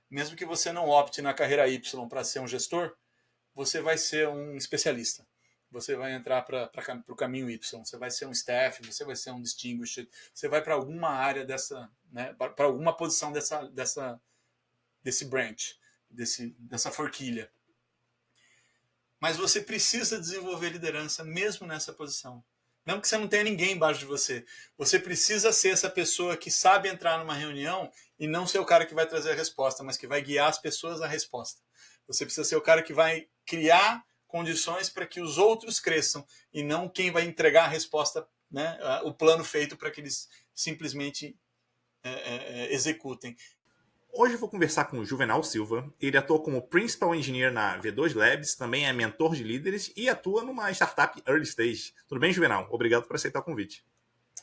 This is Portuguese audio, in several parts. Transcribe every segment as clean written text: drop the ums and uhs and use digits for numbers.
mesmo que você não opte na carreira Y para ser um gestor, você vai ser um especialista. Você vai entrar para o caminho Y, você vai ser um staff, você vai ser um distinguished, você vai para alguma área dessa, né, para alguma posição desse branch, dessa forquilha. Mas você precisa desenvolver liderança mesmo nessa posição. Mesmo que você não tenha ninguém embaixo de você. Você precisa ser essa pessoa que sabe entrar numa reunião e não ser o cara que vai trazer a resposta, mas que vai guiar as pessoas à resposta. Você precisa ser o cara que vai criar condições para que os outros cresçam e não quem vai entregar a resposta, né, o plano feito para que eles simplesmente executem. Hoje eu vou conversar com o Juvenal Silva. Ele atua como Principal Engineer na V2 Labs, também é mentor de líderes e atua numa startup early stage. Tudo bem, Juvenal? Obrigado por aceitar o convite.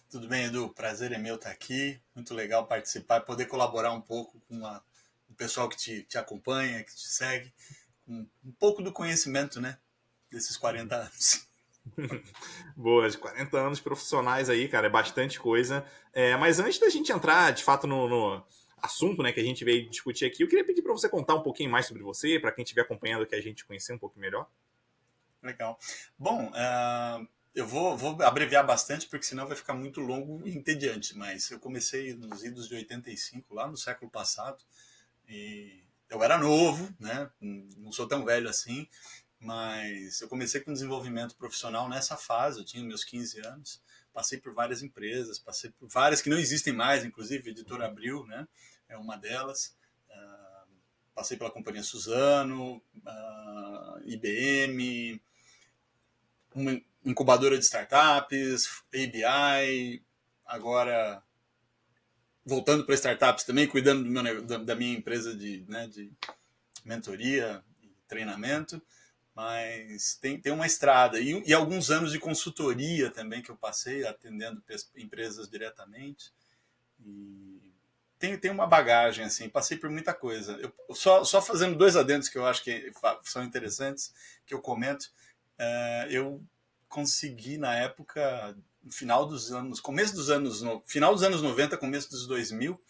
Tudo bem, Edu? Prazer é meu estar aqui. Muito legal participar, poder colaborar um pouco com o pessoal que te acompanha, que te segue, com um pouco do conhecimento, né, desses 40 anos. Boas, 40 anos profissionais aí, cara, é bastante coisa. Mas antes da gente entrar, de fato, no assunto, né, que a gente veio discutir aqui, eu queria pedir para você contar um pouquinho mais sobre você, para quem estiver acompanhando, que a gente conhecer um pouco melhor. Legal. Bom, eu vou abreviar bastante, porque senão vai ficar muito longo e entediante, mas eu comecei nos idos de 85, lá no século passado, e eu era novo, né? Não sou tão velho assim, mas eu comecei com desenvolvimento profissional nessa fase, eu tinha meus 15 anos, passei por várias empresas, passei por várias que não existem mais, inclusive a Editora Abril, né? É uma delas. Passei pela Companhia Suzano, IBM, uma incubadora de startups, ABI, agora voltando para startups também, cuidando da minha empresa de mentoria e treinamento, mas tem uma estrada e alguns anos de consultoria também que eu passei atendendo empresas diretamente e tem uma bagagem assim, passei por muita coisa. Eu só fazendo dois adendos que eu acho que são interessantes que eu comento, eu consegui na época final dos anos, final dos anos 90, começo dos 2000,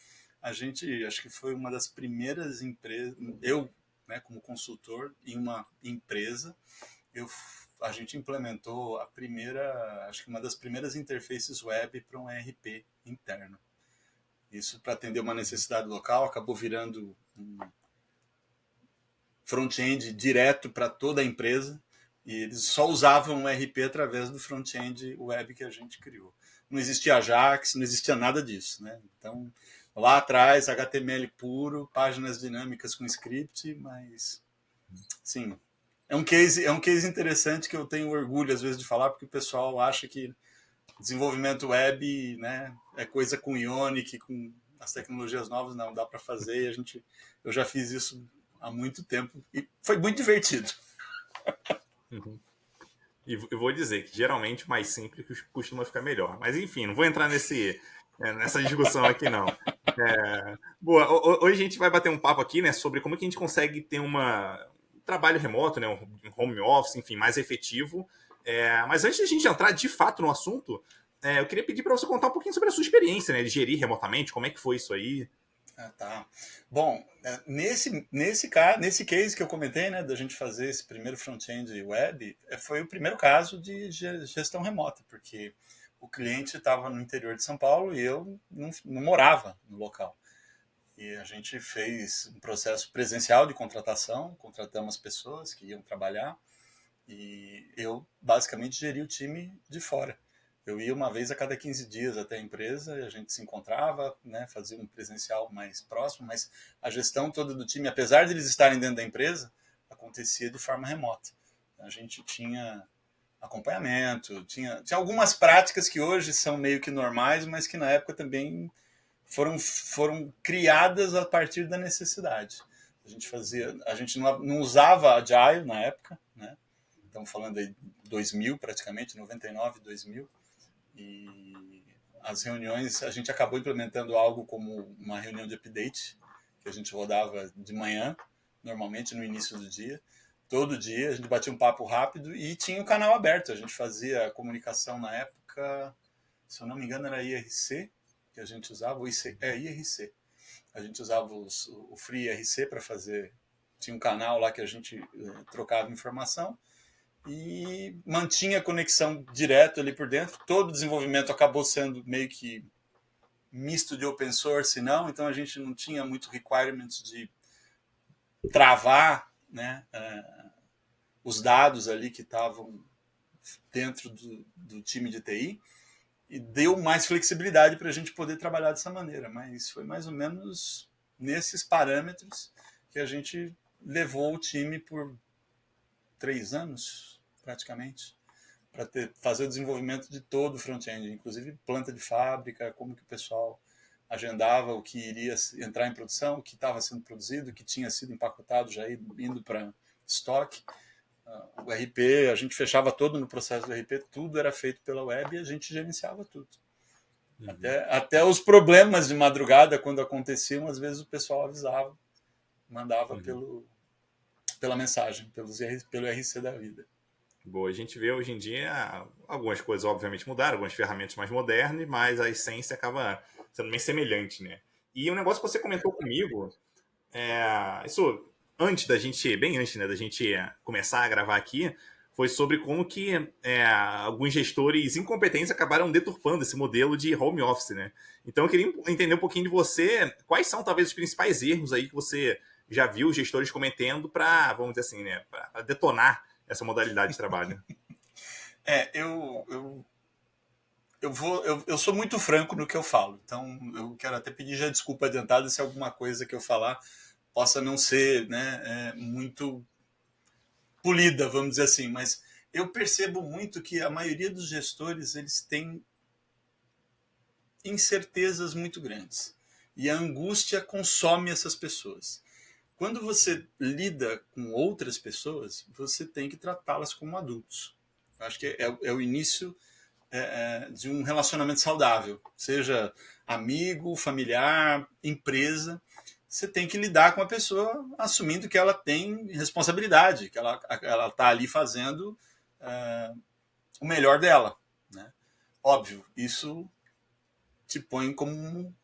a gente, acho que foi uma das primeiras empresas, eu, né, como consultor em uma empresa, a gente implementou a primeira, acho que uma das primeiras interfaces web para um ERP interno. Isso para atender uma necessidade local, acabou virando um front-end direto para toda a empresa, e eles só usavam o ERP através do front-end web que a gente criou. Não existia Ajax, não existia nada disso, né? Então, lá atrás, HTML puro, páginas dinâmicas com script, mas, sim, é um case interessante que eu tenho orgulho, às vezes, de falar, porque o pessoal acha que desenvolvimento web, né, é coisa com Ionic, com as tecnologias novas, não dá para fazer. Eu já fiz isso há muito tempo e foi muito divertido. Uhum. E eu vou dizer que geralmente o mais simples costuma ficar melhor. Mas enfim, não vou entrar nessa discussão aqui, não. Boa, hoje a gente vai bater um papo aqui, né, sobre como que a gente consegue ter um trabalho remoto, né, um home office, enfim, mais efetivo. Mas antes de a gente entrar de fato no assunto, eu queria pedir para você contar um pouquinho sobre a sua experiência, né, de gerir remotamente, como é que foi isso aí? Tá. Bom, nesse case que eu comentei, né, da gente fazer esse primeiro front-end web, foi o primeiro caso de gestão remota, porque o cliente estava no interior de São Paulo e eu não morava no local. E a gente fez um processo presencial de contratação, contratamos pessoas que iam trabalhar e eu basicamente geri o time de fora. Eu ia uma vez a cada 15 dias até a empresa, a gente se encontrava, né, fazia um presencial mais próximo, mas a gestão toda do time, apesar de eles estarem dentro da empresa, acontecia de forma remota. A gente tinha acompanhamento, tinha algumas práticas que hoje são meio que normais, mas que na época também foram criadas a partir da necessidade. A gente não usava Agile na época, né? Estamos falando aí 2000 praticamente, 99, 2000, e as reuniões, a gente acabou implementando algo como uma reunião de update, que a gente rodava de manhã, normalmente no início do dia, todo dia, a gente batia um papo rápido e tinha o canal aberto, a gente fazia comunicação na época, se eu não me engano era IRC, que a gente usava, IRC, A gente usava o FreeRC para fazer. Tinha um canal lá que a gente trocava informação e mantinha a conexão direto ali por dentro. Todo o desenvolvimento acabou sendo meio que misto de open source, não, então a gente não tinha muito requirements de travar, né, os dados ali que estavam dentro do time de TI, e deu mais flexibilidade para a gente poder trabalhar dessa maneira, mas foi mais ou menos nesses parâmetros que a gente levou o time por 3 anos, praticamente, para fazer o desenvolvimento de todo o front-end, inclusive planta de fábrica, como que o pessoal agendava o que iria entrar em produção, o que estava sendo produzido, o que tinha sido empacotado já indo para estoque. O RP, a gente fechava todo no processo do RP, tudo era feito pela web e a gente gerenciava tudo. Uhum. Até os problemas de madrugada, quando aconteciam, às vezes o pessoal avisava, mandava pela mensagem, pelo RC da vida. Boa, a gente vê hoje em dia algumas coisas obviamente mudaram, algumas ferramentas mais modernas, mas a essência acaba sendo bem semelhante, né? E um negócio que você comentou comigo, isso antes da gente, bem antes, né, da gente começar a gravar aqui, foi sobre como que alguns gestores incompetentes acabaram deturpando esse modelo de home office, né? Então eu queria entender um pouquinho de você, quais são talvez os principais erros aí que você já viu os gestores cometendo para, vamos dizer assim, né, para detonar essa modalidade de trabalho. Eu sou muito franco no que eu falo, então eu quero até pedir já desculpa adiantada se alguma coisa que eu falar possa não ser, né, muito polida, vamos dizer assim, mas eu percebo muito que a maioria dos gestores eles têm incertezas muito grandes e a angústia consome essas pessoas. Quando você lida com outras pessoas, você tem que tratá-las como adultos. Eu acho que é o início de um relacionamento saudável, seja amigo, familiar, empresa. Você tem que lidar com a pessoa assumindo que ela tem responsabilidade, que ela está ali fazendo o melhor dela. Né? Óbvio, isso te põe como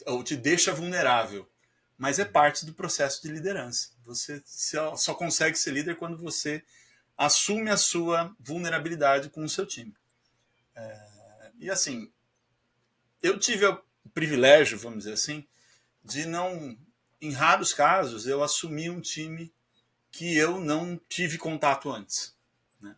ou te deixa vulnerável, mas é parte do processo de liderança. Você só consegue ser líder quando você assume a sua vulnerabilidade com o seu time. E assim, eu tive o privilégio, vamos dizer assim, de não, em raros casos, eu assumi um time que eu não tive contato antes. Né?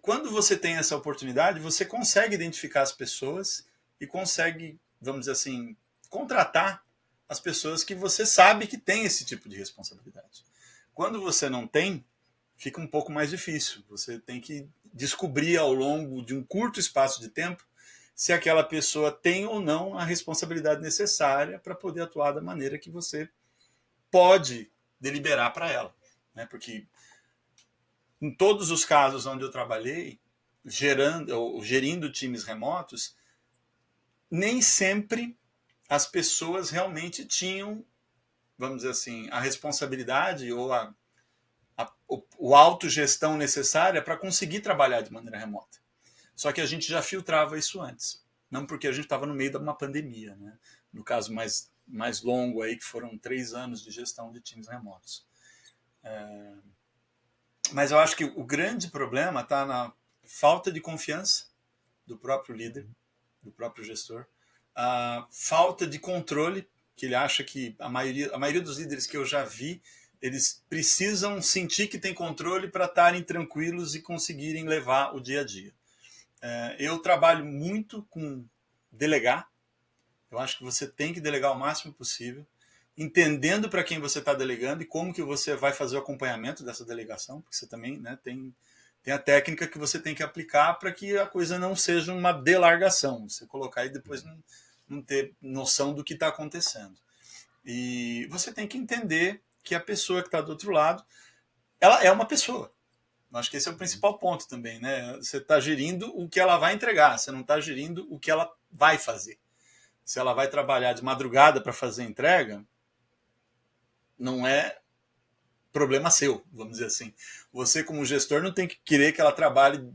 Quando você tem essa oportunidade, você consegue identificar as pessoas e consegue, vamos dizer assim, contratar as pessoas que você sabe que tem esse tipo de responsabilidade. Quando você não tem, fica um pouco mais difícil. Você tem que descobrir ao longo de um curto espaço de tempo se aquela pessoa tem ou não a responsabilidade necessária para poder atuar da maneira que você pode deliberar para ela. Né? Porque em todos os casos onde eu trabalhei, gerindo times remotos, nem sempre as pessoas realmente tinham, vamos dizer assim, a responsabilidade ou a autogestão necessária para conseguir trabalhar de maneira remota. Só que a gente já filtrava isso antes. Não porque a gente estava no meio de uma pandemia, né? No caso mais longo, aí, que foram 3 anos de gestão de times remotos. Mas eu acho que o grande problema está na falta de confiança do próprio líder, do próprio gestor, a falta de controle, que ele acha que a maioria dos líderes que eu já vi, eles precisam sentir que tem controle para estarem tranquilos e conseguirem levar o dia a dia. Eu trabalho muito com delegar. Eu acho que você tem que delegar o máximo possível, entendendo para quem você está delegando e como que você vai fazer o acompanhamento dessa delegação, porque você também, né, tem a técnica que você tem que aplicar para que a coisa não seja uma delargação, você colocar e depois não ter noção do que está acontecendo. E você tem que entender que a pessoa que está do outro lado, ela é uma pessoa. Eu acho que esse é o principal ponto também, né? Você está gerindo o que ela vai entregar, você não está gerindo o que ela vai fazer. Se ela vai trabalhar de madrugada para fazer entrega, não é problema seu, vamos dizer assim. Você, como gestor, não tem que querer que ela trabalhe,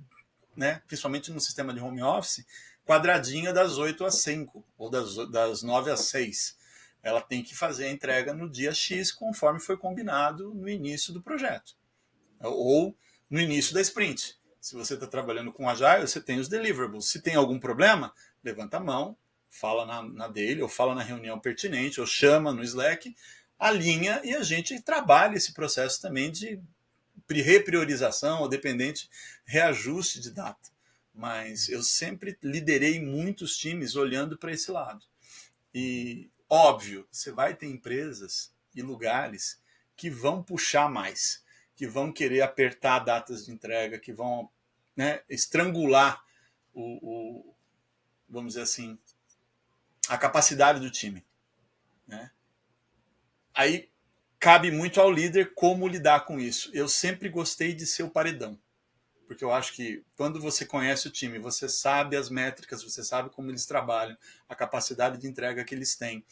né, principalmente no sistema de home office, quadradinha das 8 às 5 ou das 9 às 6. ela tem que fazer a entrega no dia X, conforme foi combinado no início do projeto, ou no início da sprint. Se você está trabalhando com Agile, você tem os deliverables. Se tem algum problema, levanta a mão, fala na dele, ou fala na reunião pertinente, ou chama no Slack, alinha e a gente trabalha esse processo também de repriorização ou dependente reajuste de data. Mas eu sempre liderei muitos times olhando para esse lado. E, óbvio, você vai ter empresas e lugares que vão puxar mais, que vão querer apertar datas de entrega, que vão, né, estrangular vamos dizer assim, a capacidade do time, né? Aí cabe muito ao líder como lidar com isso. Eu sempre gostei de ser o paredão, porque eu acho que quando você conhece o time, você sabe as métricas, você sabe como eles trabalham, a capacidade de entrega que eles têm,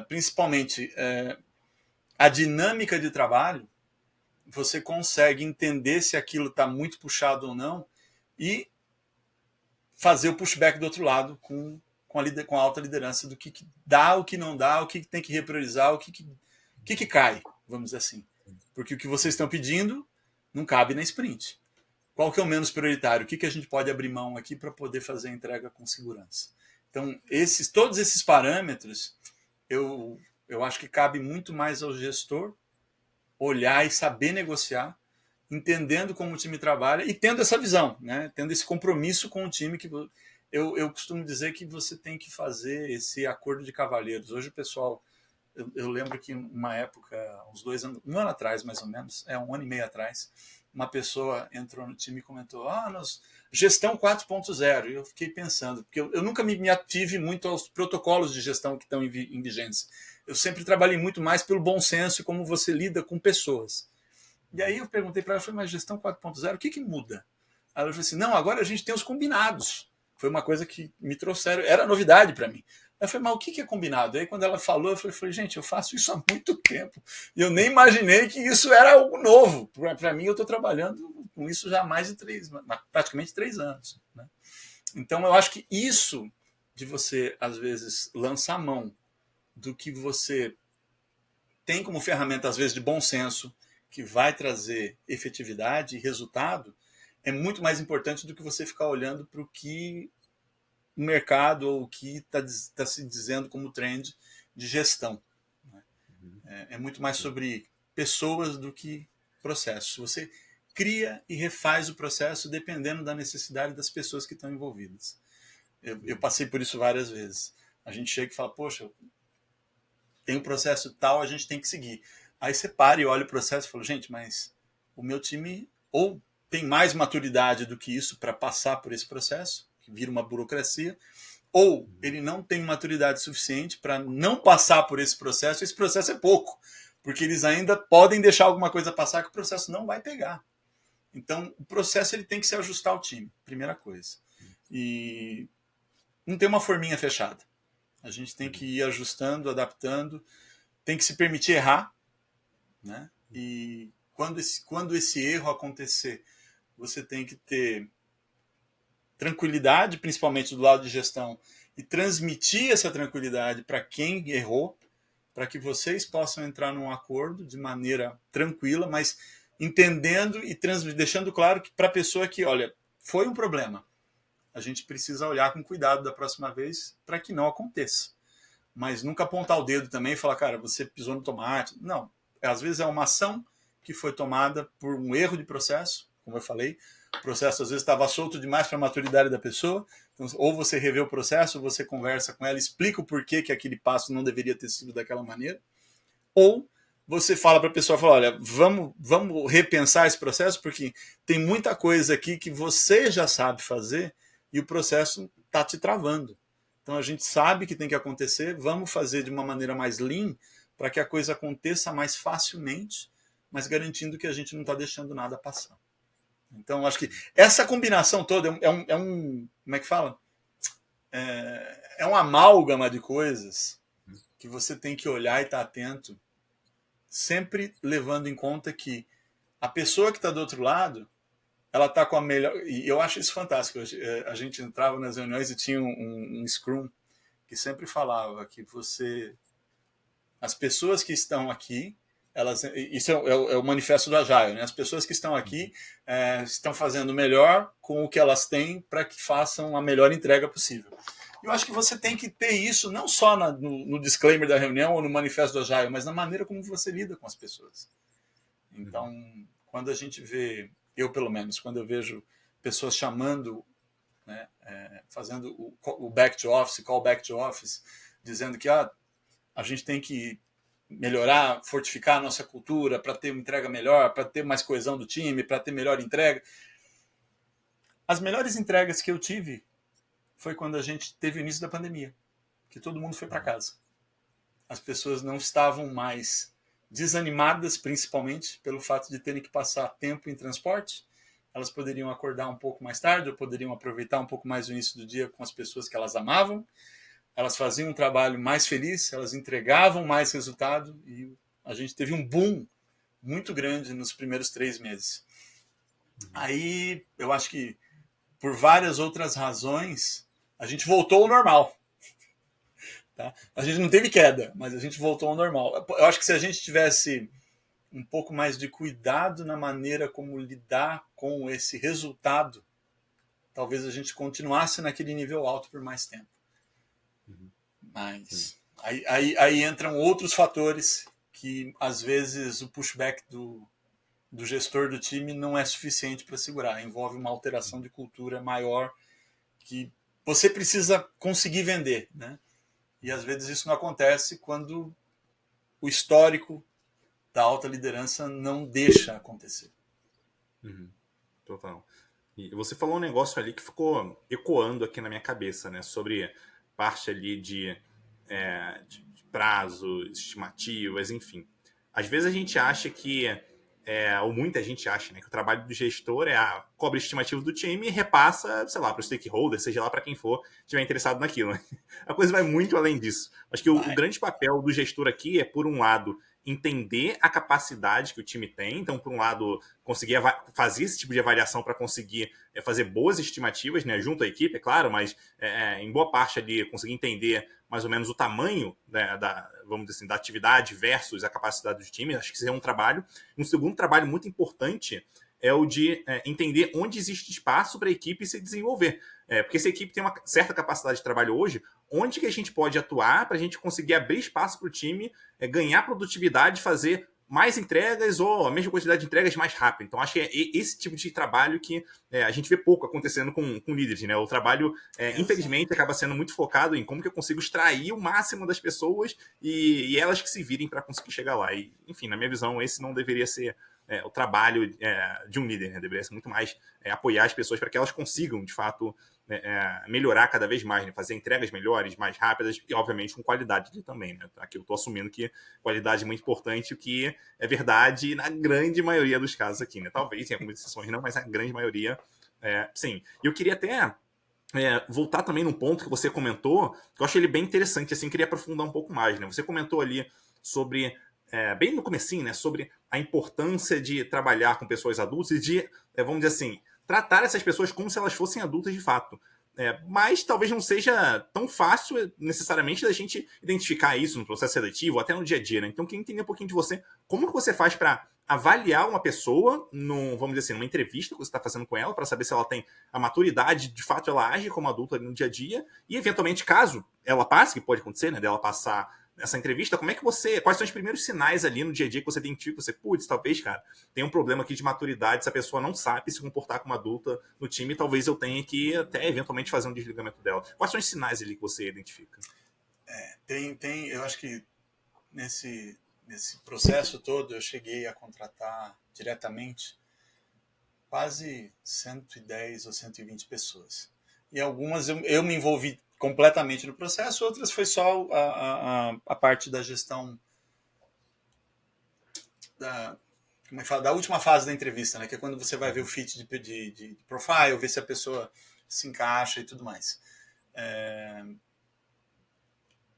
principalmente a dinâmica de trabalho, você consegue entender se aquilo está muito puxado ou não e fazer o pushback do outro lado com a alta liderança do que dá, o que não dá, o que tem que repriorizar, o que cai, vamos dizer assim. Porque o que vocês estão pedindo não cabe na sprint. Qual que é o menos prioritário? O que a gente pode abrir mão aqui para poder fazer a entrega com segurança? Então, todos esses parâmetros, eu acho que cabe muito mais ao gestor olhar e saber negociar, entendendo como o time trabalha e tendo essa visão, né? Tendo esse compromisso com o time que eu costumo dizer que você tem que fazer esse acordo de cavalheiros. Hoje o pessoal, eu lembro que uma época, uns 2 anos, um ano atrás mais ou menos, 1 ano e meio atrás, uma pessoa entrou no time e comentou: gestão 4.0. E eu fiquei pensando, porque eu nunca me ative muito aos protocolos de gestão que estão em vigência. Eu sempre trabalhei muito mais pelo bom senso e como você lida com pessoas. E aí eu perguntei para ela, falei, mas gestão 4.0, o que muda? Aí ela falou assim, não, agora a gente tem os combinados. Foi uma coisa que me trouxeram, era novidade para mim. Eu falei, mas o que é combinado? Aí quando ela falou, eu falei, gente, eu faço isso há muito tempo. E eu nem imaginei que isso era algo novo. Para mim, eu estou trabalhando com isso já há mais de praticamente 3 anos. Né? Então, eu acho que isso de você, às vezes, lançar a mão do que você tem como ferramenta, às vezes, de bom senso, que vai trazer efetividade e resultado, é muito mais importante do que você ficar olhando para o que o mercado ou o que está se dizendo como trend de gestão. É muito mais sobre pessoas do que processo. Você cria e refaz o processo dependendo da necessidade das pessoas que estão envolvidas. Eu passei por isso várias vezes. A gente chega e fala, poxa, tem um processo tal, a gente tem que seguir. Aí você para e olha o processo e fala, gente, mas o meu time ou tem mais maturidade do que isso para passar por esse processo, que vira uma burocracia, ou ele não tem maturidade suficiente para não passar por esse processo é pouco, porque eles ainda podem deixar alguma coisa passar que o processo não vai pegar. Então, o processo ele tem que se ajustar ao time, primeira coisa. E não tem uma forminha fechada. A gente tem que ir ajustando, adaptando, tem que se permitir errar, né? E quando esse erro acontecer, você tem que ter tranquilidade, principalmente do lado de gestão, e transmitir essa tranquilidade para quem errou, para que vocês possam entrar num acordo de maneira tranquila, mas entendendo e deixando claro que para a pessoa que, olha, foi um problema, a gente precisa olhar com cuidado da próxima vez para que não aconteça. Mas nunca apontar o dedo também e falar, cara, você pisou no tomate. Não, às vezes é uma ação que foi tomada por um erro de processo, como eu falei. O processo às vezes estava solto demais para a maturidade da pessoa. Então, ou você revê o processo, ou você conversa com ela, explica o porquê que aquele passo não deveria ter sido daquela maneira. Ou você fala para a pessoa, fala, olha, vamos repensar esse processo, porque tem muita coisa aqui que você já sabe fazer e o processo está te travando. Então a gente sabe que tem que acontecer, vamos fazer de uma maneira mais lean para que a coisa aconteça mais facilmente, mas garantindo que a gente não está deixando nada passar. Então acho que essa combinação toda como é que fala? É um amálgama de coisas que você tem que olhar e estar atento, sempre levando em conta que a pessoa que está do outro lado, ela está com a melhor... E eu acho isso fantástico. A gente entrava nas reuniões e tinha um Scrum que sempre falava que você As pessoas que estão aqui, isso é o manifesto do Agile, né? As pessoas que estão aqui estão fazendo o melhor com o que elas têm para que façam a melhor entrega possível. Eu acho que você tem que ter isso não só no disclaimer da reunião ou no manifesto do Agile, mas na maneira como você lida com as pessoas. Então, quando a gente vê, eu pelo menos, quando eu vejo pessoas chamando, né, fazendo o back to office, call back to office, dizendo que a gente tem que melhorar, fortificar a nossa cultura para ter uma entrega melhor, para ter mais coesão do time, para ter melhor entrega. As melhores entregas que eu tive foi quando a gente teve o início da pandemia, que todo mundo foi para casa. As pessoas não estavam mais desanimadas, principalmente pelo fato de terem que passar tempo em transporte. Elas poderiam acordar um pouco mais tarde, ou poderiam aproveitar um pouco mais o início do dia com as pessoas que elas amavam. Elas faziam um trabalho mais feliz, elas entregavam mais resultado e a gente teve um boom muito grande nos primeiros 3 meses. Aí, eu acho que por várias outras razões, a gente voltou ao normal. Tá? A gente não teve queda, mas a gente voltou ao normal. Eu acho que se a gente tivesse um pouco mais de cuidado na maneira como lidar com esse resultado, talvez a gente continuasse naquele nível alto por mais tempo. Mas aí entram outros fatores que, às vezes, o pushback do gestor do time não é suficiente para segurar. Envolve uma alteração de cultura maior que você precisa conseguir vender, né? E, às vezes, isso não acontece quando o histórico da alta liderança não deixa acontecer. Total. E você falou um negócio ali que ficou ecoando aqui na minha cabeça, né? Sobre parte ali de prazos, estimativas, enfim. Às vezes a gente acha que, ou muita gente acha, né, que o trabalho do gestor cobra estimativa do time e repassa, sei lá, para o stakeholder, seja lá para quem for, estiver interessado naquilo. Né? A coisa vai muito além disso. Acho que o grande papel do gestor aqui é, por um lado, entender a capacidade que o time tem. Então, por um lado, conseguir fazer esse tipo de avaliação para conseguir fazer boas estimativas, né, junto à equipe, é claro, mas em boa parte ali conseguir entender mais ou menos o tamanho, né, vamos dizer assim, da atividade versus a capacidade do time. Acho que isso é um trabalho. Um segundo trabalho muito importante é o de entender onde existe espaço para a equipe se desenvolver. Porque se a equipe tem uma certa capacidade de trabalho hoje, onde que a gente pode atuar para a gente conseguir abrir espaço para o time, ganhar produtividade, fazer mais entregas ou a mesma quantidade de entregas mais rápido. Então, acho que é esse tipo de trabalho que a gente vê pouco acontecendo com líderes. Né? O trabalho, infelizmente, acaba sendo muito focado em como que eu consigo extrair o máximo das pessoas e elas que se virem para conseguir chegar lá. E, enfim, na minha visão, esse não deveria ser o trabalho de um líder. Né? Deveria ser muito mais apoiar as pessoas para que elas consigam, de fato, melhorar cada vez mais, né? Fazer entregas melhores, mais rápidas e, obviamente, com qualidade também. Né? Aqui eu estou assumindo que qualidade é muito importante, o que é verdade na grande maioria dos casos aqui. Né? Talvez tenha algumas exceções não, mas a grande maioria, sim. E eu queria até voltar também num ponto que você comentou, que eu achei ele bem interessante, assim, queria aprofundar um pouco mais. Né? Você comentou ali sobre, bem no comecinho, né, sobre a importância de trabalhar com pessoas adultas e de, vamos dizer assim, tratar essas pessoas como se elas fossem adultas de fato. Mas talvez não seja tão fácil necessariamente da gente identificar isso no processo seletivo, até no dia a dia. Né? Então, eu queria entender um pouquinho de você. Como que você faz para avaliar uma pessoa, vamos dizer assim, numa entrevista que você está fazendo com ela, para saber se ela tem a maturidade, de fato ela age como adulta ali no dia a dia, e eventualmente, caso ela passe, que pode acontecer, né, dela passar nessa entrevista, quais são os primeiros sinais ali no dia a dia que você identifica, putz, talvez, cara, tem um problema aqui de maturidade, se a pessoa não sabe se comportar como adulta no time, talvez eu tenha que até eventualmente fazer um desligamento dela. Quais são os sinais ali que você identifica? Eu acho que nesse processo todo eu cheguei a contratar diretamente quase 110 ou 120 pessoas. E algumas eu me envolvi completamente no processo, outras foi só a parte da gestão como é que fala? Da última fase da entrevista, né? Que é quando você vai ver o fit de profile, ver se a pessoa se encaixa e tudo mais.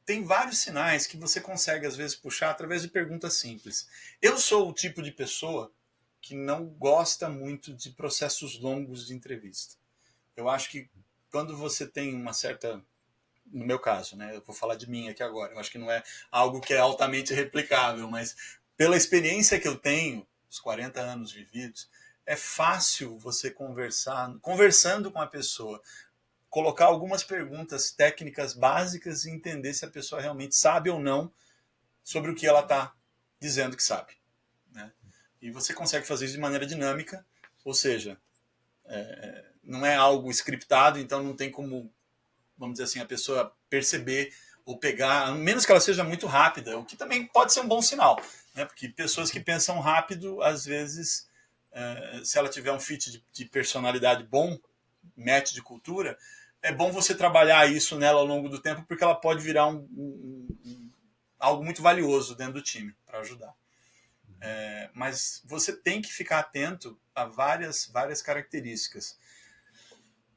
Tem vários sinais que você consegue, às vezes, puxar através de perguntas simples. Eu sou o tipo de pessoa que não gosta muito de processos longos de entrevista. Eu acho que quando você tem uma certa no meu caso, né? Eu vou falar de mim aqui agora. Eu acho que não é algo que é altamente replicável, mas pela experiência que eu tenho, os 40 anos vividos, é fácil você conversando com a pessoa, colocar algumas perguntas técnicas básicas e entender se a pessoa realmente sabe ou não sobre o que ela está dizendo que sabe, né? E você consegue fazer isso de maneira dinâmica, ou seja, não é algo scriptado, então não tem como, vamos dizer assim, a pessoa perceber ou pegar, a menos que ela seja muito rápida, o que também pode ser um bom sinal, né? Porque pessoas que pensam rápido, às vezes, se ela tiver um fit de personalidade bom, match de cultura, é bom você trabalhar isso nela ao longo do tempo, porque ela pode virar algo muito valioso dentro do time para ajudar. Mas você tem que ficar atento a várias características,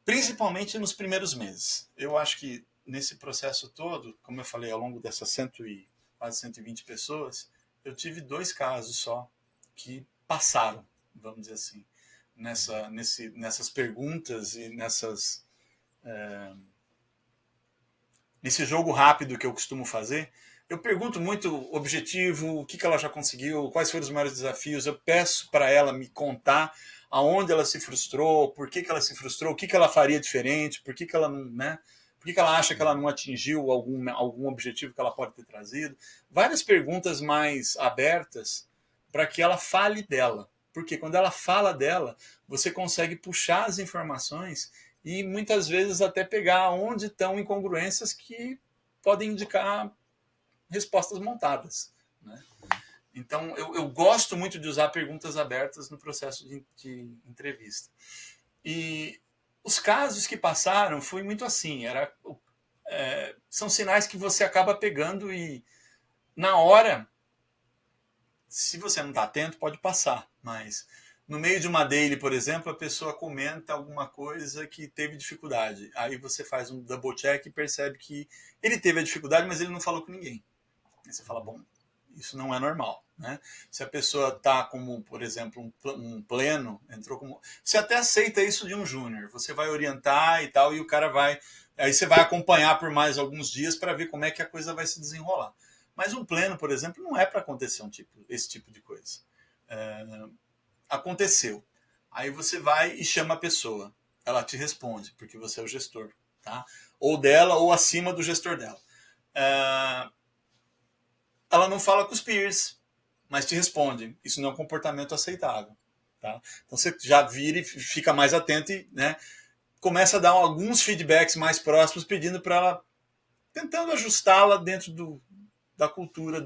principalmente nos primeiros meses. Eu acho que nesse processo todo, como eu falei, ao longo dessas quase 120 pessoas, eu tive 2 casos só que passaram, vamos dizer assim, nessas perguntas e nesse jogo rápido que eu costumo fazer. Eu pergunto muito objetivo, o que ela já conseguiu, quais foram os maiores desafios. Eu peço para ela me contar aonde ela se frustrou, por que ela se frustrou, o que ela faria diferente, por que ela não, né? Por que ela acha que ela não atingiu algum objetivo que ela pode ter trazido. Várias perguntas mais abertas para que ela fale dela. Porque quando ela fala dela, você consegue puxar as informações e muitas vezes até pegar onde estão incongruências que podem indicar respostas montadas, né? Então, eu gosto muito de usar perguntas abertas no processo de entrevista. E os casos que passaram foi muito assim, são sinais que você acaba pegando e, na hora, se você não está atento, pode passar, mas no meio de uma daily, por exemplo, a pessoa comenta alguma coisa que teve dificuldade. Aí você faz um double check e percebe que ele teve a dificuldade, mas ele não falou com ninguém. Aí você fala, bom, isso não é normal, né? Se a pessoa está como, por exemplo, um pleno, entrou como... Você até aceita isso de um júnior, você vai orientar e tal, e o cara vai... Aí você vai acompanhar por mais alguns dias para ver como é que a coisa vai se desenrolar. Mas um pleno, por exemplo, não é para acontecer esse tipo de coisa. Aconteceu. Aí você vai e chama a pessoa. Ela te responde, porque você é o gestor, tá? Ou dela, ou acima do gestor dela. Ela não fala com os peers, mas te responde. Isso não é um comportamento aceitável, tá? Então você já vira e fica mais atento e, né, começa a dar alguns feedbacks mais próximos, pedindo para ela, tentando ajustá-la dentro da cultura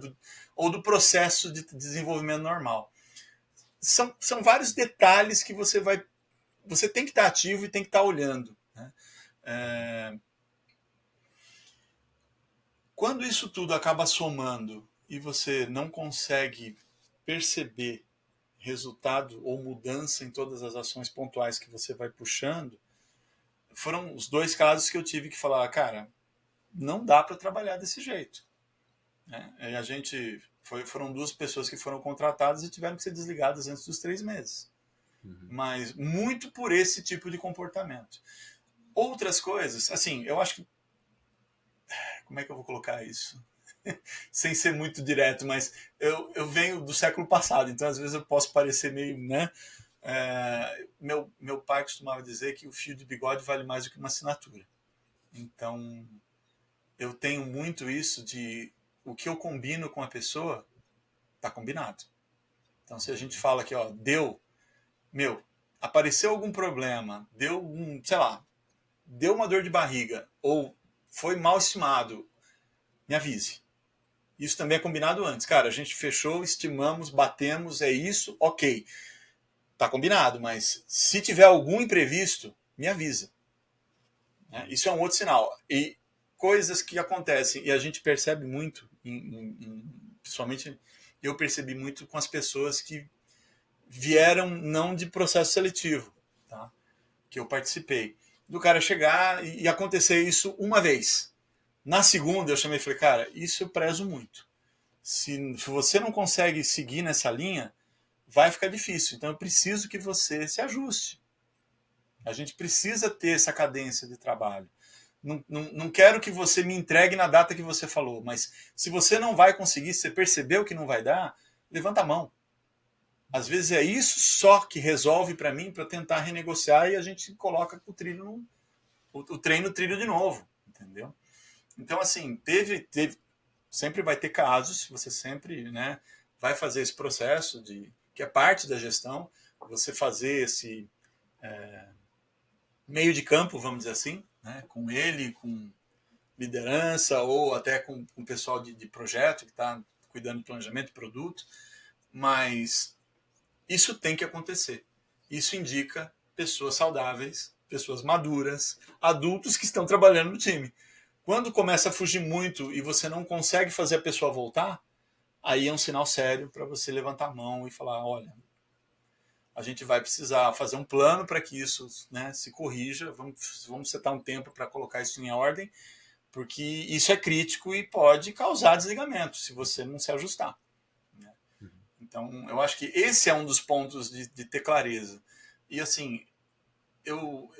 ou do processo de desenvolvimento normal. São vários detalhes que você tem que estar ativo e tem que estar olhando, né? Quando isso tudo acaba somando e você não consegue perceber resultado ou mudança em todas as ações pontuais que você vai puxando, foram os 2 casos que eu tive que falar, cara, não dá para trabalhar desse jeito, né? E a gente foram 2 pessoas que foram contratadas e tiveram que ser desligadas antes dos 3 meses. Mas muito por esse tipo de comportamento. Outras coisas, assim, eu acho que... Como é que eu vou colocar isso? Sem ser muito direto, mas eu venho do século passado, então às vezes eu posso parecer meio, né? Meu pai costumava dizer que o fio de bigode vale mais do que uma assinatura. Então, eu tenho muito isso de o que eu combino com a pessoa, tá combinado. Então, se a gente fala aqui, ó, apareceu algum problema, sei lá, deu uma dor de barriga, ou foi mal estimado, me avise. Isso também é combinado antes. Cara, a gente fechou, estimamos, batemos, é isso, ok. Tá combinado, mas se tiver algum imprevisto, me avisa. Isso é um outro sinal. E coisas que acontecem, e a gente percebe muito, principalmente eu percebi muito com as pessoas que vieram não de processo seletivo, tá? Que eu participei. Do cara chegar e acontecer isso uma vez. Na segunda eu chamei e falei, cara, isso eu prezo muito. Se você não consegue seguir nessa linha, vai ficar difícil. Então eu preciso que você se ajuste. A gente precisa ter essa cadência de trabalho. não quero que você me entregue na data que você falou, mas se você não vai conseguir, se você percebeu que não vai dar, levanta a mão. Às vezes é isso só que resolve para mim, para tentar renegociar, e a gente coloca o trem no trilho de novo, entendeu? Então, assim, sempre vai ter casos, você sempre, né, vai fazer esse processo, que é parte da gestão, você fazer esse meio de campo, vamos dizer assim, né, com ele, com liderança, ou até com o pessoal de projeto que está cuidando do planejamento de produto, mas isso tem que acontecer. Isso indica pessoas saudáveis, pessoas maduras, adultos que estão trabalhando no time. Quando começa a fugir muito e você não consegue fazer a pessoa voltar, aí é um sinal sério para você levantar a mão e falar, olha, a gente vai precisar fazer um plano para que isso, né, se corrija, vamos setar um tempo para colocar isso em ordem, porque isso é crítico e pode causar desligamento se você não se ajustar. Né? Então, eu acho que esse é um dos pontos de ter clareza. E assim, eu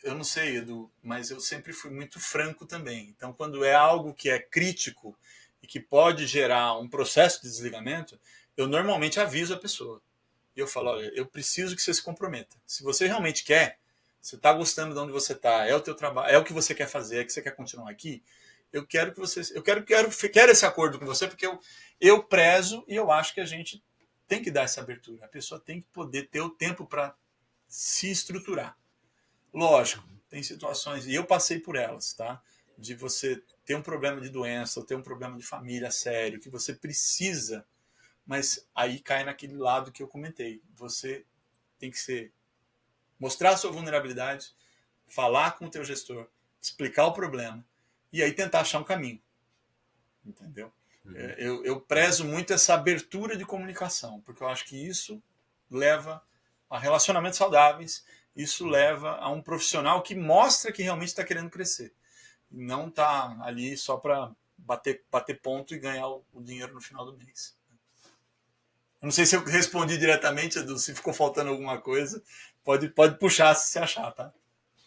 não sei, Edu, mas eu sempre fui muito franco também. Então, quando é algo que é crítico e que pode gerar um processo de desligamento, eu normalmente aviso a pessoa. E eu falo, olha, eu preciso que você se comprometa. Se você realmente quer, você está gostando de onde você está, é o teu trabalho, é o que você quer fazer, é que você quer continuar aqui, eu quero que você, quero esse acordo com você, porque eu prezo e eu acho que a gente tem que dar essa abertura. A pessoa tem que poder ter o tempo para se estruturar. Lógico, tem situações, e eu passei por elas, tá? De você ter um problema de doença, ou ter um problema de família sério, que você precisa, mas aí cai naquele lado que eu comentei. Você tem que mostrar a sua vulnerabilidade, falar com o teu gestor, explicar o problema, e aí tentar achar um caminho. Entendeu? Eu prezo muito essa abertura de comunicação, porque eu acho que isso leva a relacionamentos saudáveis, isso leva a um profissional que mostra que realmente está querendo crescer. E não está ali só para bater ponto e ganhar o dinheiro no final do mês. Eu não sei se eu respondi diretamente, Edu, se ficou faltando alguma coisa, pode puxar se você achar, tá?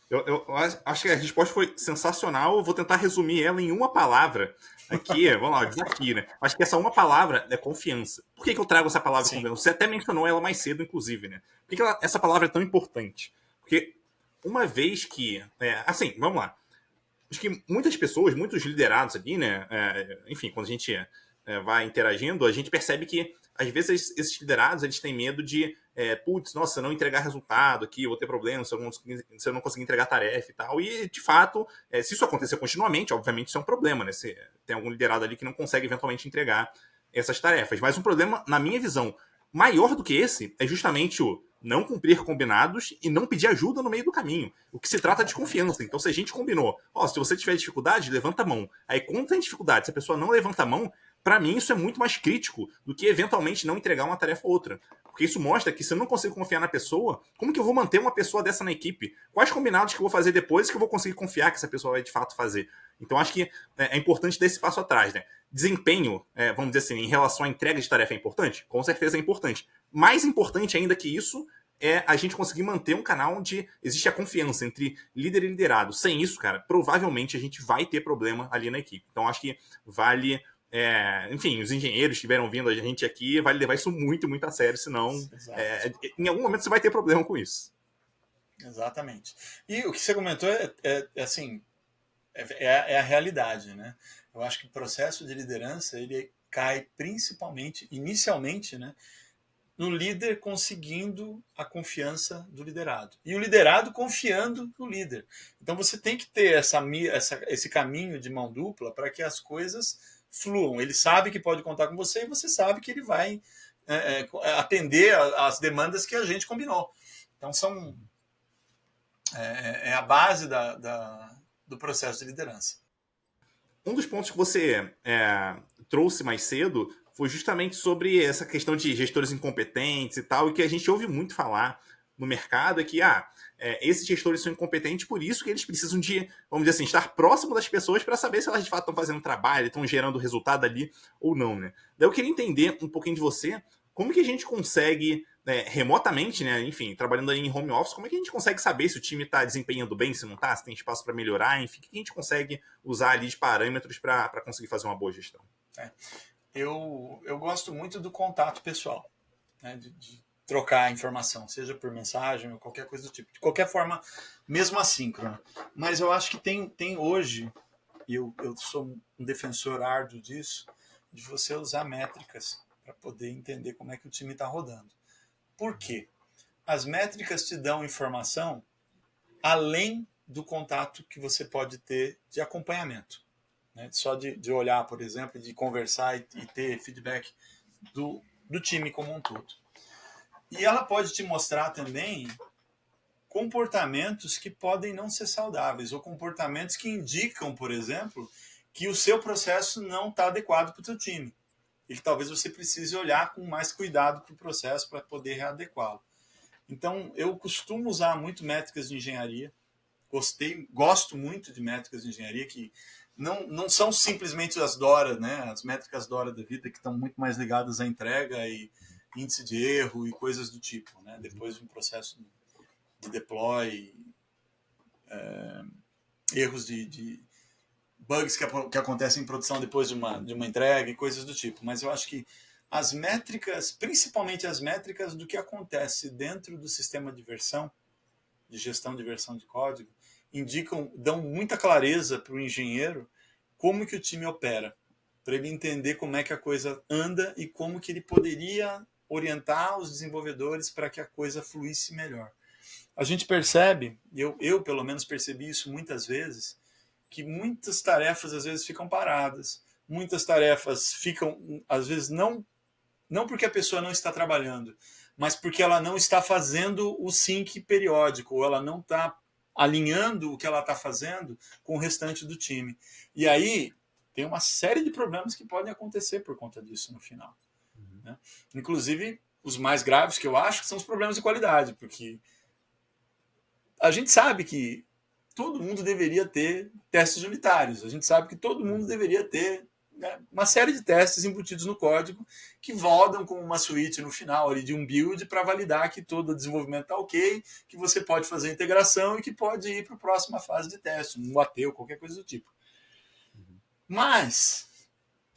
Eu acho que a resposta foi sensacional. Eu vou tentar resumir ela em uma palavra. Aqui, vamos lá, desafio, né? Acho que essa uma palavra é confiança. Por que eu trago essa palavra confiança? Você até mencionou ela mais cedo, inclusive, né? Por que essa palavra é tão importante? Porque uma vez que... assim, vamos lá. Acho que muitas pessoas, muitos liderados ali, né? Enfim, quando a gente vai interagindo, a gente percebe que, às vezes, esses liderados, eles têm medo de putz, nossa, não entregar resultado aqui, eu vou ter problema se eu não conseguir entregar tarefa e tal. E, de fato, se isso acontecer continuamente, obviamente isso é um problema, né? Se tem algum liderado ali que não consegue eventualmente entregar essas tarefas. Mas um problema, na minha visão, maior do que esse é justamente o não cumprir combinados e não pedir ajuda no meio do caminho. O que se trata de confiança. Então, se a gente combinou, se você tiver dificuldade, levanta a mão. Aí, quando tem dificuldade, se a pessoa não levanta a mão, para mim isso é muito mais crítico do que eventualmente não entregar uma tarefa ou outra. Porque isso mostra que se eu não consigo confiar na pessoa, como que eu vou manter uma pessoa dessa na equipe? Quais combinados que eu vou fazer depois que eu vou conseguir confiar que essa pessoa vai de fato fazer? Então acho que é importante dar esse passo atrás, né? Desempenho, vamos dizer assim, em relação à entrega de tarefa é importante? Com certeza é importante. Mais importante ainda que isso é a gente conseguir manter um canal onde existe a confiança entre líder e liderado. Sem isso, cara, provavelmente a gente vai ter problema ali na equipe. Então acho que vale... enfim, os engenheiros que estiveram vindo a gente aqui, vai levar isso muito, muito a sério, senão em algum momento você vai ter problema com isso. Exatamente. E o que você comentou assim, é a realidade, né? Eu acho que o processo de liderança ele cai principalmente, inicialmente, né, no líder conseguindo a confiança do liderado e o liderado confiando no líder. Então você tem que ter esse caminho de mão dupla para que as coisas fluam. Ele sabe que pode contar com você e você sabe que ele vai atender às demandas que a gente combinou. Então é a base do processo de liderança. Um dos pontos que você trouxe mais cedo foi justamente sobre essa questão de gestores incompetentes e tal, e que a gente ouve muito falar no mercado, é que esses gestores são incompetentes, por isso que eles precisam de, vamos dizer assim, estar próximo das pessoas para saber se elas de fato estão fazendo trabalho, estão gerando resultado ali ou não, né? Daí eu queria entender um pouquinho de você, como que a gente consegue remotamente, né? Enfim, trabalhando aí em home office, como é que a gente consegue saber se o time está desempenhando bem, se não está, se tem espaço para melhorar, enfim, o que a gente consegue usar ali de parâmetros para conseguir fazer uma boa gestão? Eu gosto muito do contato pessoal, né? De trocar informação, seja por mensagem ou qualquer coisa do tipo. De qualquer forma, mesmo assíncrona. Mas eu acho que tem hoje, e eu sou um defensor árduo disso, de você usar métricas para poder entender como é que o time está rodando. Por quê? As métricas te dão informação além do contato que você pode ter de acompanhamento. Né? Só de olhar, por exemplo, de conversar e ter feedback do time como um todo. E ela pode te mostrar também comportamentos que podem não ser saudáveis, ou comportamentos que indicam, por exemplo, que o seu processo não está adequado para o seu time. E que talvez você precise olhar com mais cuidado para o processo para poder readequá-lo. Então, eu costumo usar muito métricas de engenharia. Gosto muito de métricas de engenharia que não são simplesmente as DORA, né? As métricas DORA da vida, que estão muito mais ligadas à entrega e índice de erro e coisas do tipo, né? Depois de um processo de deploy, erros de bugs que acontecem em produção depois de uma entrega e coisas do tipo. Mas eu acho que as métricas, principalmente as métricas do que acontece dentro do sistema de versão, de gestão de versão de código, dão muita clareza para o engenheiro como que o time opera, para ele entender como é que a coisa anda e como que ele poderia orientar os desenvolvedores para que a coisa fluísse melhor. A gente percebe, eu pelo menos percebi isso muitas vezes, que muitas tarefas às vezes ficam paradas, muitas tarefas ficam, às vezes, não porque a pessoa não está trabalhando, mas porque ela não está fazendo o sync periódico, ou ela não está alinhando o que ela está fazendo com o restante do time. E aí tem uma série de problemas que podem acontecer por conta disso no final. Né? Inclusive, os mais graves que eu acho que são os problemas de qualidade, porque a gente sabe que todo mundo deveria ter testes unitários, a gente sabe que todo mundo deveria ter, né, uma série de testes embutidos no código que rodam com uma suíte no final ali de um build para validar que todo o desenvolvimento está ok, que você pode fazer a integração e que pode ir para a próxima fase de teste, um UAT ou qualquer coisa do tipo. Mas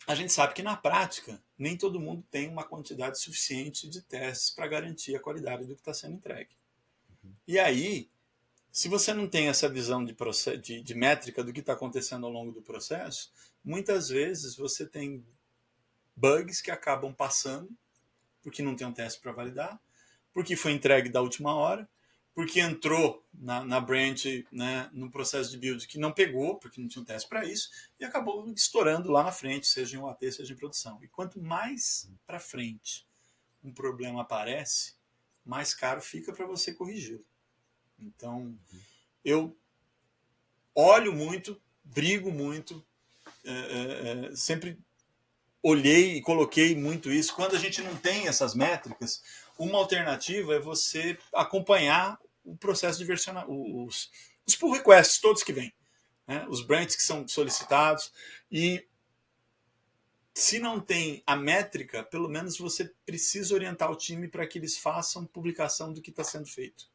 a gente sabe que na prática nem todo mundo tem uma quantidade suficiente de testes para garantir a qualidade do que está sendo entregue. E aí, se você não tem essa visão de métrica do que está acontecendo ao longo do processo, muitas vezes você tem bugs que acabam passando porque não tem um teste para validar, porque foi entregue da última hora, porque entrou na branch, né, no processo de build que não pegou, porque não tinha um teste para isso, e acabou estourando lá na frente, seja em UAT, seja em produção. E quanto mais para frente um problema aparece, mais caro fica para você corrigi-lo. Então, eu olho muito, brigo muito, sempre olhei e coloquei muito isso. Quando a gente não tem essas métricas, uma alternativa é você acompanhar o processo de versionar, os pull requests todos que vêm, né? Os branches que são solicitados. E se não tem a métrica, pelo menos você precisa orientar o time para que eles façam publicação do que está sendo feito.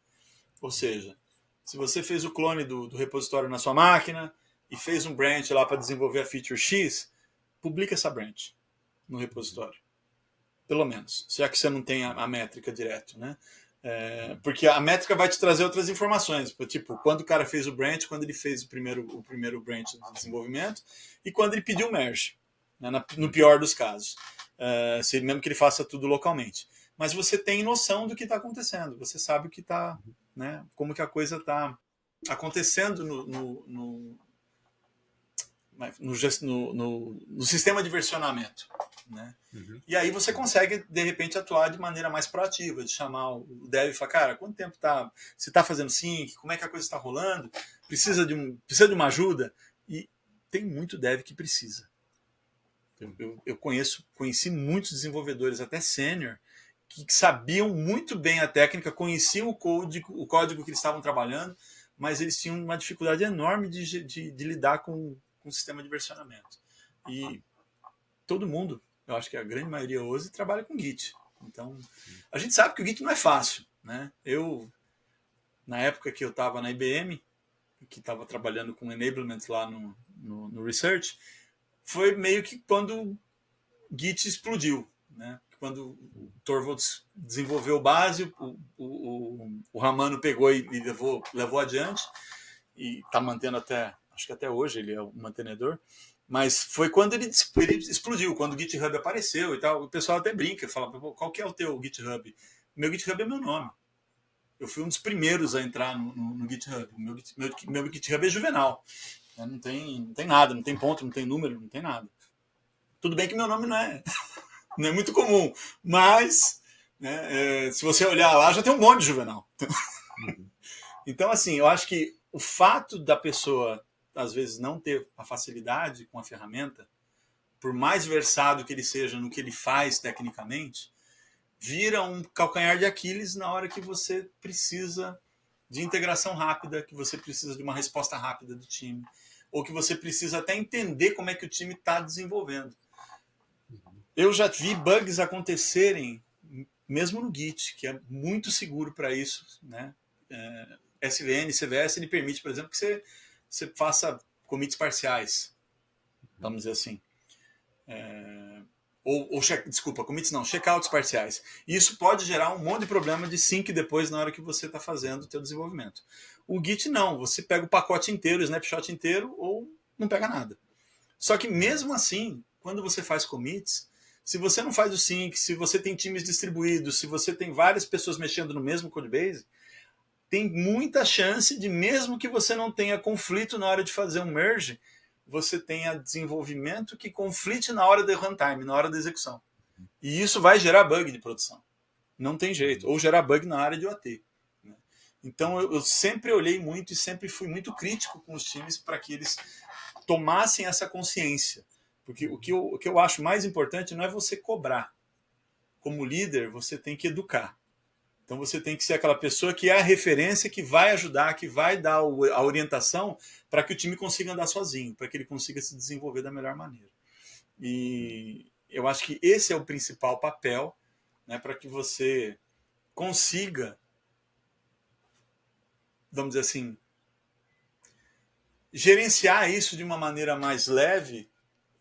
Ou seja, se você fez o clone do repositório na sua máquina e fez um branch lá para desenvolver a feature X, publica essa branch no repositório. Pelo menos, já que você não tem a métrica direto, né? Porque a métrica vai te trazer outras informações, tipo, quando o cara fez o branch, quando ele fez o primeiro branch de desenvolvimento e quando ele pediu merge, né? No pior dos casos. Mesmo que ele faça tudo localmente. Mas você tem noção do que está acontecendo, você sabe o que está, né, como que a coisa está acontecendo no sistema de versionamento. Né? E aí você consegue, de repente, atuar de maneira mais proativa, de chamar o dev e falar, cara, quanto tempo você está fazendo sync, como é que a coisa está rolando, precisa de uma ajuda? E tem muito dev que precisa. Eu conheci muitos desenvolvedores, até sênior, que sabiam muito bem a técnica, conheciam o código que eles estavam trabalhando, mas eles tinham uma dificuldade enorme de lidar com o sistema de versionamento. E todo mundo, eu acho que a grande maioria hoje, trabalha com Git. Então, a gente sabe que o Git não é fácil, né? Na época que eu estava na IBM, que estava trabalhando com enablement lá no Research, foi meio que quando o Git explodiu, né? Quando o Torvalds desenvolveu o base, o Ramano pegou e levou adiante, e está mantendo acho que até hoje ele é o mantenedor, mas foi quando ele explodiu, quando o GitHub apareceu e tal. O pessoal até brinca, fala, qual que é o teu GitHub? Meu GitHub é meu nome. Eu fui um dos primeiros a entrar no GitHub. Meu GitHub é Juvenal. Não tem nada, não tem ponto, não tem número, não tem nada. Tudo bem que meu nome não é muito comum, mas né, se você olhar lá, já tem um monte de Juvenal. Então, assim, eu acho que o fato da pessoa, às vezes, não ter a facilidade com a ferramenta, por mais versado que ele seja no que ele faz tecnicamente, vira um calcanhar de Aquiles na hora que você precisa de integração rápida, que você precisa de uma resposta rápida do time, ou que você precisa até entender como é que o time está desenvolvendo. Eu já vi bugs acontecerem, mesmo no Git, que é muito seguro para isso, né? SVN, CVS, ele permite, por exemplo, que você faça commits parciais, vamos dizer assim. Desculpa, commits não, checkouts parciais. E isso pode gerar um monte de problema de sync depois na hora que você está fazendo o teu desenvolvimento. O Git não, você pega o pacote inteiro, o snapshot inteiro, ou não pega nada. Só que mesmo assim, quando você faz commits, se você não faz o sync, se você tem times distribuídos, se você tem várias pessoas mexendo no mesmo codebase, tem muita chance de, mesmo que você não tenha conflito na hora de fazer um merge, você tenha desenvolvimento que conflite na hora de runtime, na hora da execução. E isso vai gerar bug de produção. Não tem jeito. Ou gerar bug na área de OT. Então eu sempre olhei muito e sempre fui muito crítico com os times para que eles tomassem essa consciência. Porque o que eu acho mais importante não é você cobrar. Como líder, você tem que educar. Então você tem que ser aquela pessoa que é a referência, que vai ajudar, que vai dar a orientação para que o time consiga andar sozinho, para que ele consiga se desenvolver da melhor maneira. E eu acho que esse é o principal papel, né, para que você consiga, vamos dizer assim, gerenciar isso de uma maneira mais leve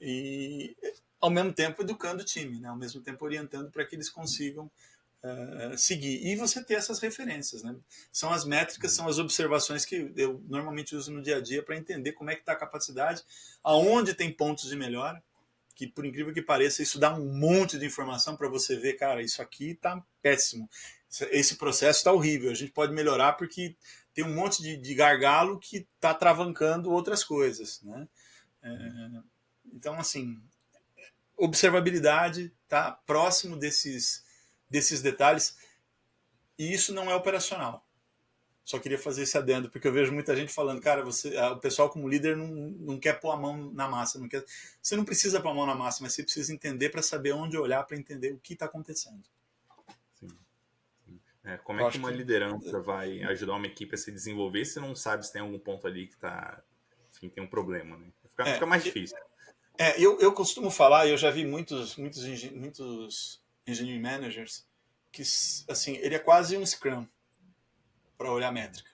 e, ao mesmo tempo, educando o time, né, ao mesmo tempo orientando para que eles consigam seguir. E você ter essas referências, né? São as métricas, são as observações que eu normalmente uso no dia a dia para entender como é que está a capacidade, aonde tem pontos de melhora, que por incrível que pareça, isso dá um monte de informação para você ver, cara, isso aqui está péssimo, esse processo está horrível, a gente pode melhorar porque tem um monte de gargalo que está travancando outras coisas, né? Então, assim, observabilidade está próximo desses detalhes, e isso não é operacional. Só queria fazer esse adendo, porque eu vejo muita gente falando, cara, o pessoal como líder não quer pôr a mão na massa. Você não precisa pôr a mão na massa, mas você precisa entender para saber onde olhar, para entender o que está acontecendo. Sim. Como é que uma liderança vai ajudar uma equipe a se desenvolver se não sabe se tem algum ponto ali que tem um problema, né? Fica mais difícil. Eu costumo falar, eu já vi muitos engineering managers que, assim, ele é quase um Scrum para olhar a métrica.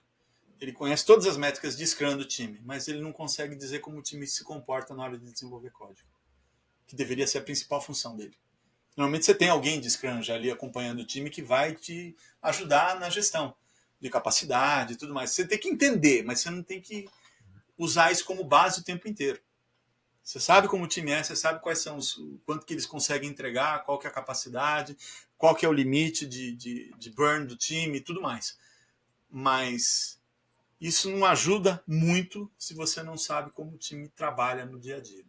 Ele conhece todas as métricas de Scrum do time, mas ele não consegue dizer como o time se comporta na hora de desenvolver código, que deveria ser a principal função dele. Normalmente você tem alguém de Scrum já ali acompanhando o time que vai te ajudar na gestão de capacidade e tudo mais. Você tem que entender, mas você não tem que usar isso como base o tempo inteiro. Você sabe como o time é, você sabe quais são quanto que eles conseguem entregar, qual que é a capacidade, qual que é o limite de burn do time e tudo mais. Mas isso não ajuda muito se você não sabe como o time trabalha no dia a dia.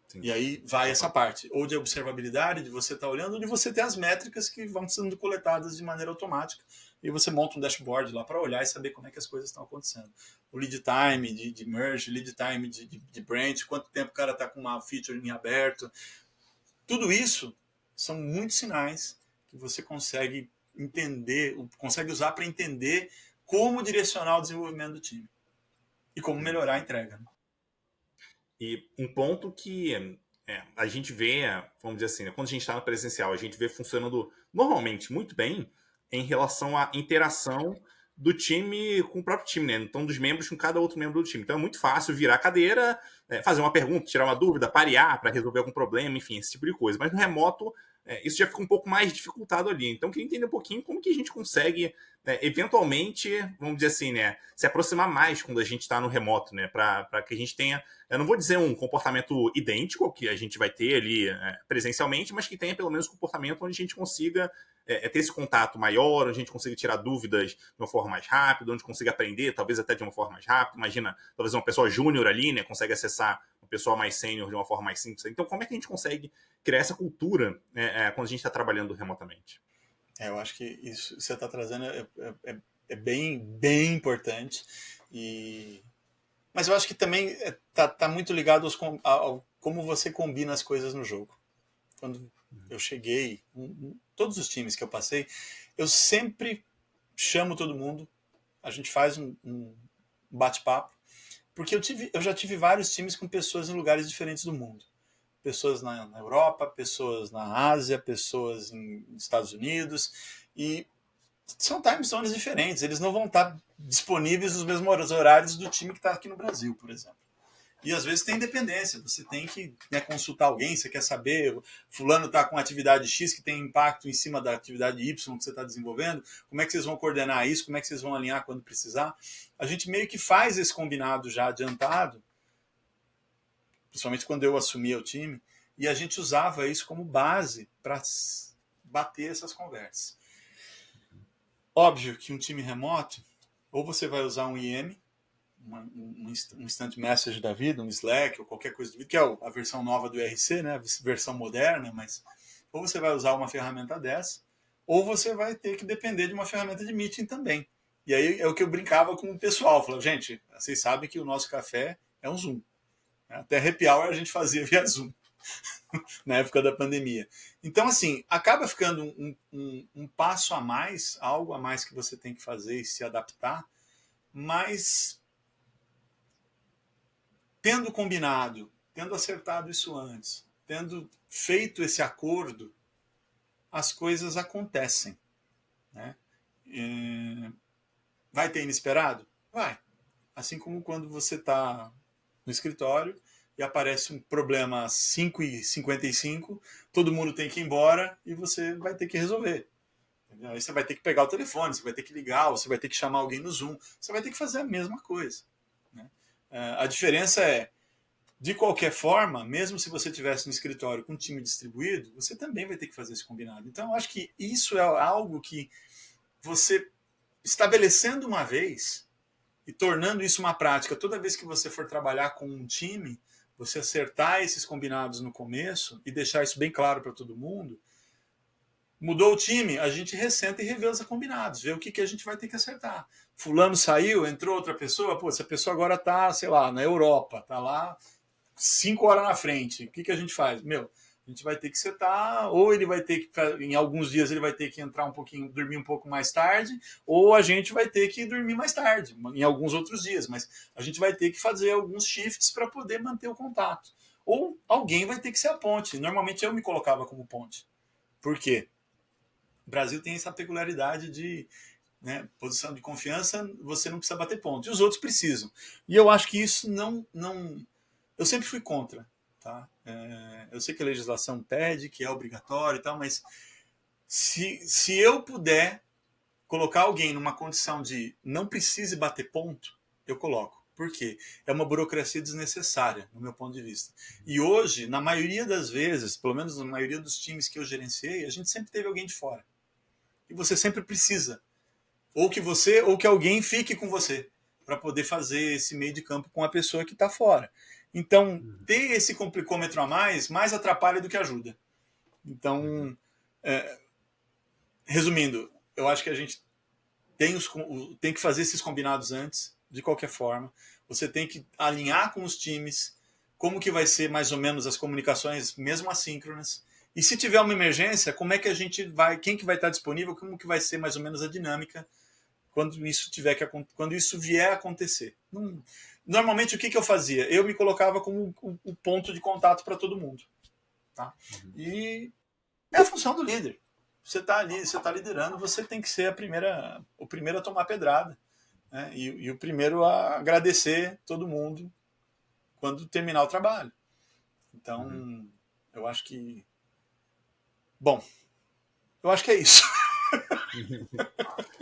Sim. E aí vai essa parte, ou de observabilidade, de você estar olhando, ou de você ter as métricas que vão sendo coletadas de maneira automática, e você monta um dashboard lá para olhar e saber como é que as coisas estão acontecendo. O lead time de merge, lead time de branch, quanto tempo o cara está com uma feature em aberto. Tudo isso são muitos sinais que você consegue entender, consegue usar para entender como direcionar o desenvolvimento do time e como melhorar a entrega. E um ponto que a gente vê, vamos dizer assim, né, quando a gente está no presencial, a gente vê funcionando normalmente muito bem em relação à interação do time com o próprio time, né? Então, dos membros com cada outro membro do time. Então, é muito fácil virar a cadeira, fazer uma pergunta, tirar uma dúvida, parear para resolver algum problema, enfim, esse tipo de coisa. Mas no remoto, isso já fica um pouco mais dificultado ali. Então, eu queria entender um pouquinho como que a gente consegue, eventualmente, vamos dizer assim, né, se aproximar mais quando a gente está no remoto, né? Para que a gente tenha, eu não vou dizer um comportamento idêntico ao que a gente vai ter ali presencialmente, mas que tenha pelo menos um comportamento onde a gente consiga ter esse contato maior, onde a gente consiga tirar dúvidas de uma forma mais rápida, onde consiga aprender, talvez até de uma forma mais rápida. Imagina, talvez uma pessoa júnior ali, né, consegue acessar uma pessoa mais sênior de uma forma mais simples. Então, como é que a gente consegue criar essa cultura quando a gente está trabalhando remotamente? Eu acho que isso que você está trazendo é bem, bem importante. Mas eu acho que também tá muito ligado ao como você combina as coisas no jogo. Quando eu cheguei, todos os times que eu passei, eu sempre chamo todo mundo, a gente faz um bate-papo, porque eu já tive vários times com pessoas em lugares diferentes do mundo. Pessoas na Europa, pessoas na Ásia, pessoas nos Estados Unidos, e são time zones diferentes, eles não vão estar disponíveis nos mesmos horários do time que está aqui no Brasil, por exemplo. E às vezes tem dependência, você tem que consultar alguém, você quer saber, fulano está com atividade X que tem impacto em cima da atividade Y que você está desenvolvendo, como é que vocês vão coordenar isso, como é que vocês vão alinhar quando precisar. A gente meio que faz esse combinado já adiantado, principalmente quando eu assumia o time, e a gente usava isso como base para bater essas conversas. Óbvio que um time remoto, ou você vai usar um IM, um instant message da vida, um Slack ou qualquer coisa do vida, que é a versão nova do IRC, né? A versão moderna, mas ou você vai usar uma ferramenta dessa, ou você vai ter que depender de uma ferramenta de meeting também. E aí é o que eu brincava com o pessoal, falava, gente, vocês sabem que o nosso café é um Zoom. Até happy hour a gente fazia via Zoom na época da pandemia. Então, assim, acaba ficando um passo a mais, algo a mais que você tem que fazer e se adaptar, mas tendo combinado, tendo acertado isso antes, tendo feito esse acordo, as coisas acontecem. Né? Vai ter inesperado? Vai. Assim como quando você está no escritório e aparece um problema às 5h55, todo mundo tem que ir embora e você vai ter que resolver. Entendeu? Aí você vai ter que pegar o telefone, você vai ter que ligar, você vai ter que chamar alguém no Zoom, você vai ter que fazer a mesma coisa. Né? A diferença é, de qualquer forma, mesmo se você tivesse no escritório com um time distribuído, você também vai ter que fazer esse combinado. Então, eu acho que isso é algo que você, estabelecendo uma vez e tornando isso uma prática, toda vez que você for trabalhar com um time, você acertar esses combinados no começo e deixar isso bem claro para todo mundo. Mudou o time, a gente ressenta e revê os combinados, vê o que a gente vai ter que acertar. Fulano saiu, entrou outra pessoa, pô, essa pessoa agora está, sei lá, na Europa, está lá 5 horas na frente. O que a gente faz? A gente vai ter que setar, ou ele vai ter que, em alguns dias ele vai ter que entrar um pouquinho, dormir um pouco mais tarde, ou a gente vai ter que dormir mais tarde, em alguns outros dias, mas a gente vai ter que fazer alguns shifts para poder manter o contato. Ou alguém vai ter que ser a ponte. Normalmente eu me colocava como ponte. Por quê? O Brasil tem essa peculiaridade de posição de confiança, você não precisa bater ponto. E os outros precisam. E eu acho que isso não eu sempre fui contra. Tá? Eu sei que a legislação pede, que é obrigatório e tal, mas se eu puder colocar alguém numa condição de não precise bater ponto, eu coloco. Por quê? É uma burocracia desnecessária, no meu ponto de vista. E hoje, na maioria das vezes, pelo menos na maioria dos times que eu gerenciei, a gente sempre teve alguém de fora. E você sempre precisa. Ou que alguém fique com você para poder fazer esse meio de campo com a pessoa que está fora. Então, ter esse complicômetro a mais atrapalha do que ajuda. Então, resumindo, eu acho que a gente tem que fazer esses combinados antes, de qualquer forma. Você tem que alinhar com os times como que vai ser mais ou menos as comunicações, mesmo assíncronas. E se tiver uma emergência, como é que a gente vai, quem que vai estar disponível, como que vai ser mais ou menos a dinâmica quando isso vier a acontecer. Normalmente, o que eu fazia? Eu me colocava como o ponto de contato para todo mundo. Tá? E é a função do líder. Você está ali, você está liderando, você tem que ser o primeiro a tomar pedrada, né? E o primeiro a agradecer todo mundo quando terminar o trabalho. Então, eu acho que... Bom, eu acho que é isso.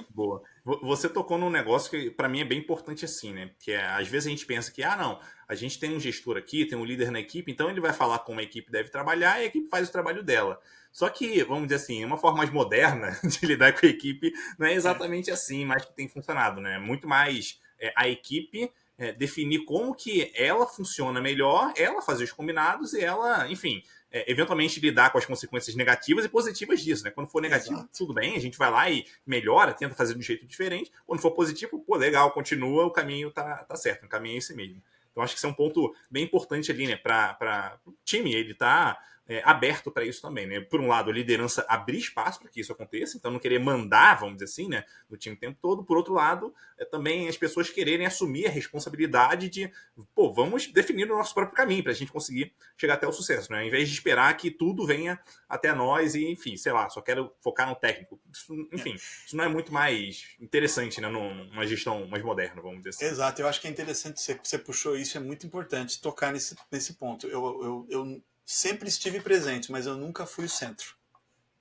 Boa. Você tocou num negócio que para mim é bem importante assim, né? Que é, às vezes a gente pensa que, não, a gente tem um gestor aqui, tem um líder na equipe, então ele vai falar como a equipe deve trabalhar e a equipe faz o trabalho dela. Só que, vamos dizer assim, uma forma mais moderna de lidar com a equipe não é exatamente assim, mas que tem funcionado, né? Muito mais a equipe definir como que ela funciona melhor, ela fazer os combinados e ela, enfim, eventualmente lidar com as consequências negativas e positivas disso, né? Quando for negativo, Exato. tudo bem, a gente vai lá e melhora, tenta fazer de um jeito diferente. Quando for positivo, pô, legal, continua, o caminho tá certo, o caminho é esse mesmo. Então acho que isso é um ponto bem importante ali, né, para o time, ele tá aberto para isso também, né? Por um lado, a liderança abrir espaço para que isso aconteça, então não querer mandar, vamos dizer assim, né, no time o tempo todo. Por outro lado, também as pessoas quererem assumir a responsabilidade de, pô, vamos definir o nosso próprio caminho para a gente conseguir chegar até o sucesso, né? Ao invés de esperar que tudo venha até nós e, enfim, sei lá, só quero focar no técnico. Isso, enfim, isso não é muito mais interessante, né, numa gestão mais moderna, vamos dizer assim. Exato, eu acho que é interessante você puxou isso, é muito importante tocar nesse ponto. Eu sempre estive presente, mas eu nunca fui o centro.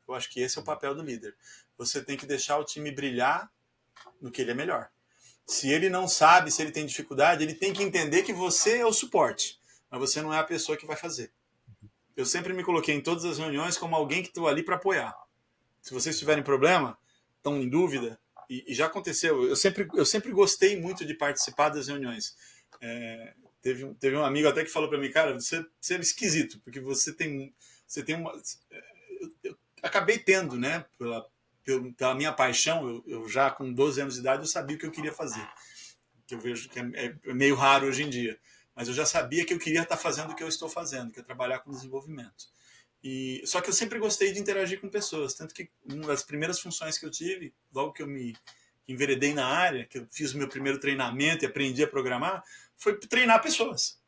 Eu acho que esse é o papel do líder. Você tem que deixar o time brilhar no que ele é melhor. Se ele não sabe, se ele tem dificuldade, ele tem que entender que você é o suporte, mas você não é a pessoa que vai fazer. Eu sempre me coloquei em todas as reuniões como alguém que estou ali para apoiar. Se vocês tiverem problema, estão em dúvida, e já aconteceu, eu sempre gostei muito de participar das reuniões. Teve um amigo até que falou para mim, cara, você é esquisito, porque você tem uma... Eu acabei tendo, né, pela minha paixão, eu já com 12 anos de idade eu sabia o que eu queria fazer, que eu vejo que é meio raro hoje em dia, mas eu já sabia que eu queria estar fazendo o que eu estou fazendo, que é trabalhar com desenvolvimento. Só que eu sempre gostei de interagir com pessoas, tanto que uma das primeiras funções que eu tive, logo que eu me enveredei na área, que eu fiz o meu primeiro treinamento e aprendi a programar, foi treinar pessoas.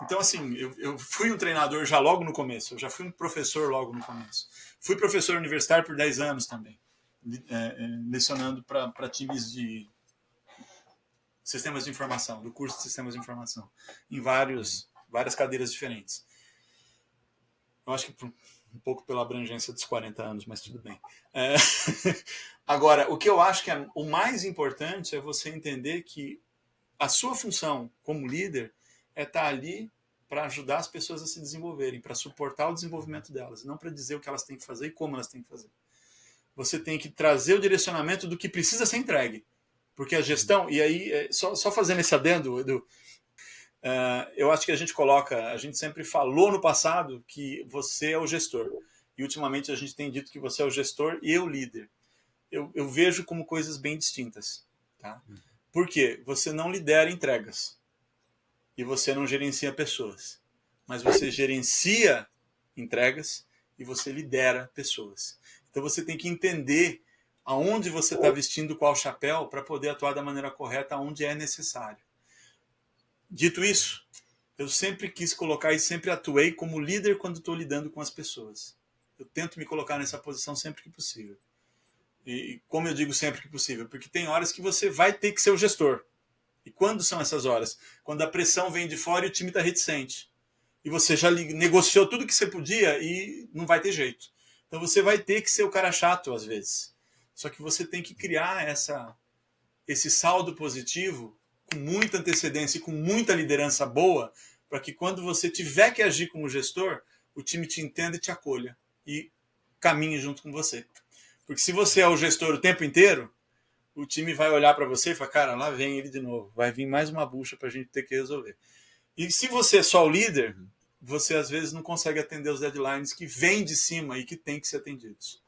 Então, assim, eu fui um treinador já logo no começo, eu já fui um professor logo no começo. Fui professor universitário por 10 anos também, lecionando para times de sistemas de informação, do curso de sistemas de informação, em várias cadeiras diferentes. Eu acho que um pouco pela abrangência dos 40 anos, mas tudo bem. Agora, o que eu acho que é o mais importante é você entender que a sua função como líder é estar ali para ajudar as pessoas a se desenvolverem, para suportar o desenvolvimento delas, não para dizer o que elas têm que fazer e como elas têm que fazer. Você tem que trazer o direcionamento do que precisa ser entregue. Porque a gestão, e aí, só fazendo esse adendo, Edu, eu acho que a gente sempre falou no passado que você é o gestor. E ultimamente a gente tem dito que você é o gestor e eu líder. Eu vejo como coisas bem distintas. Tá? Por quê? Você não lidera entregas. E você não gerencia pessoas. Mas você gerencia entregas e você lidera pessoas. Então você tem que entender aonde você está vestindo qual chapéu para poder atuar da maneira correta onde é necessário. Dito isso, eu sempre quis colocar e sempre atuei como líder quando estou lidando com as pessoas. Eu tento me colocar nessa posição sempre que possível. E como eu digo sempre que possível? Porque tem horas que você vai ter que ser o gestor. E quando são essas horas? Quando a pressão vem de fora e o time está reticente. E você já negociou tudo que você podia e não vai ter jeito. Então você vai ter que ser o cara chato às vezes. Só que você tem que criar esse saldo positivo com muita antecedência e com muita liderança boa, para que quando você tiver que agir como gestor, o time te entenda e te acolha e caminhe junto com você. Porque se você é o gestor o tempo inteiro, o time vai olhar para você e falar, cara, lá vem ele de novo, vai vir mais uma bucha para a gente ter que resolver. E se você é só o líder, você às vezes não consegue atender os deadlines que vêm de cima e que têm que ser atendidos.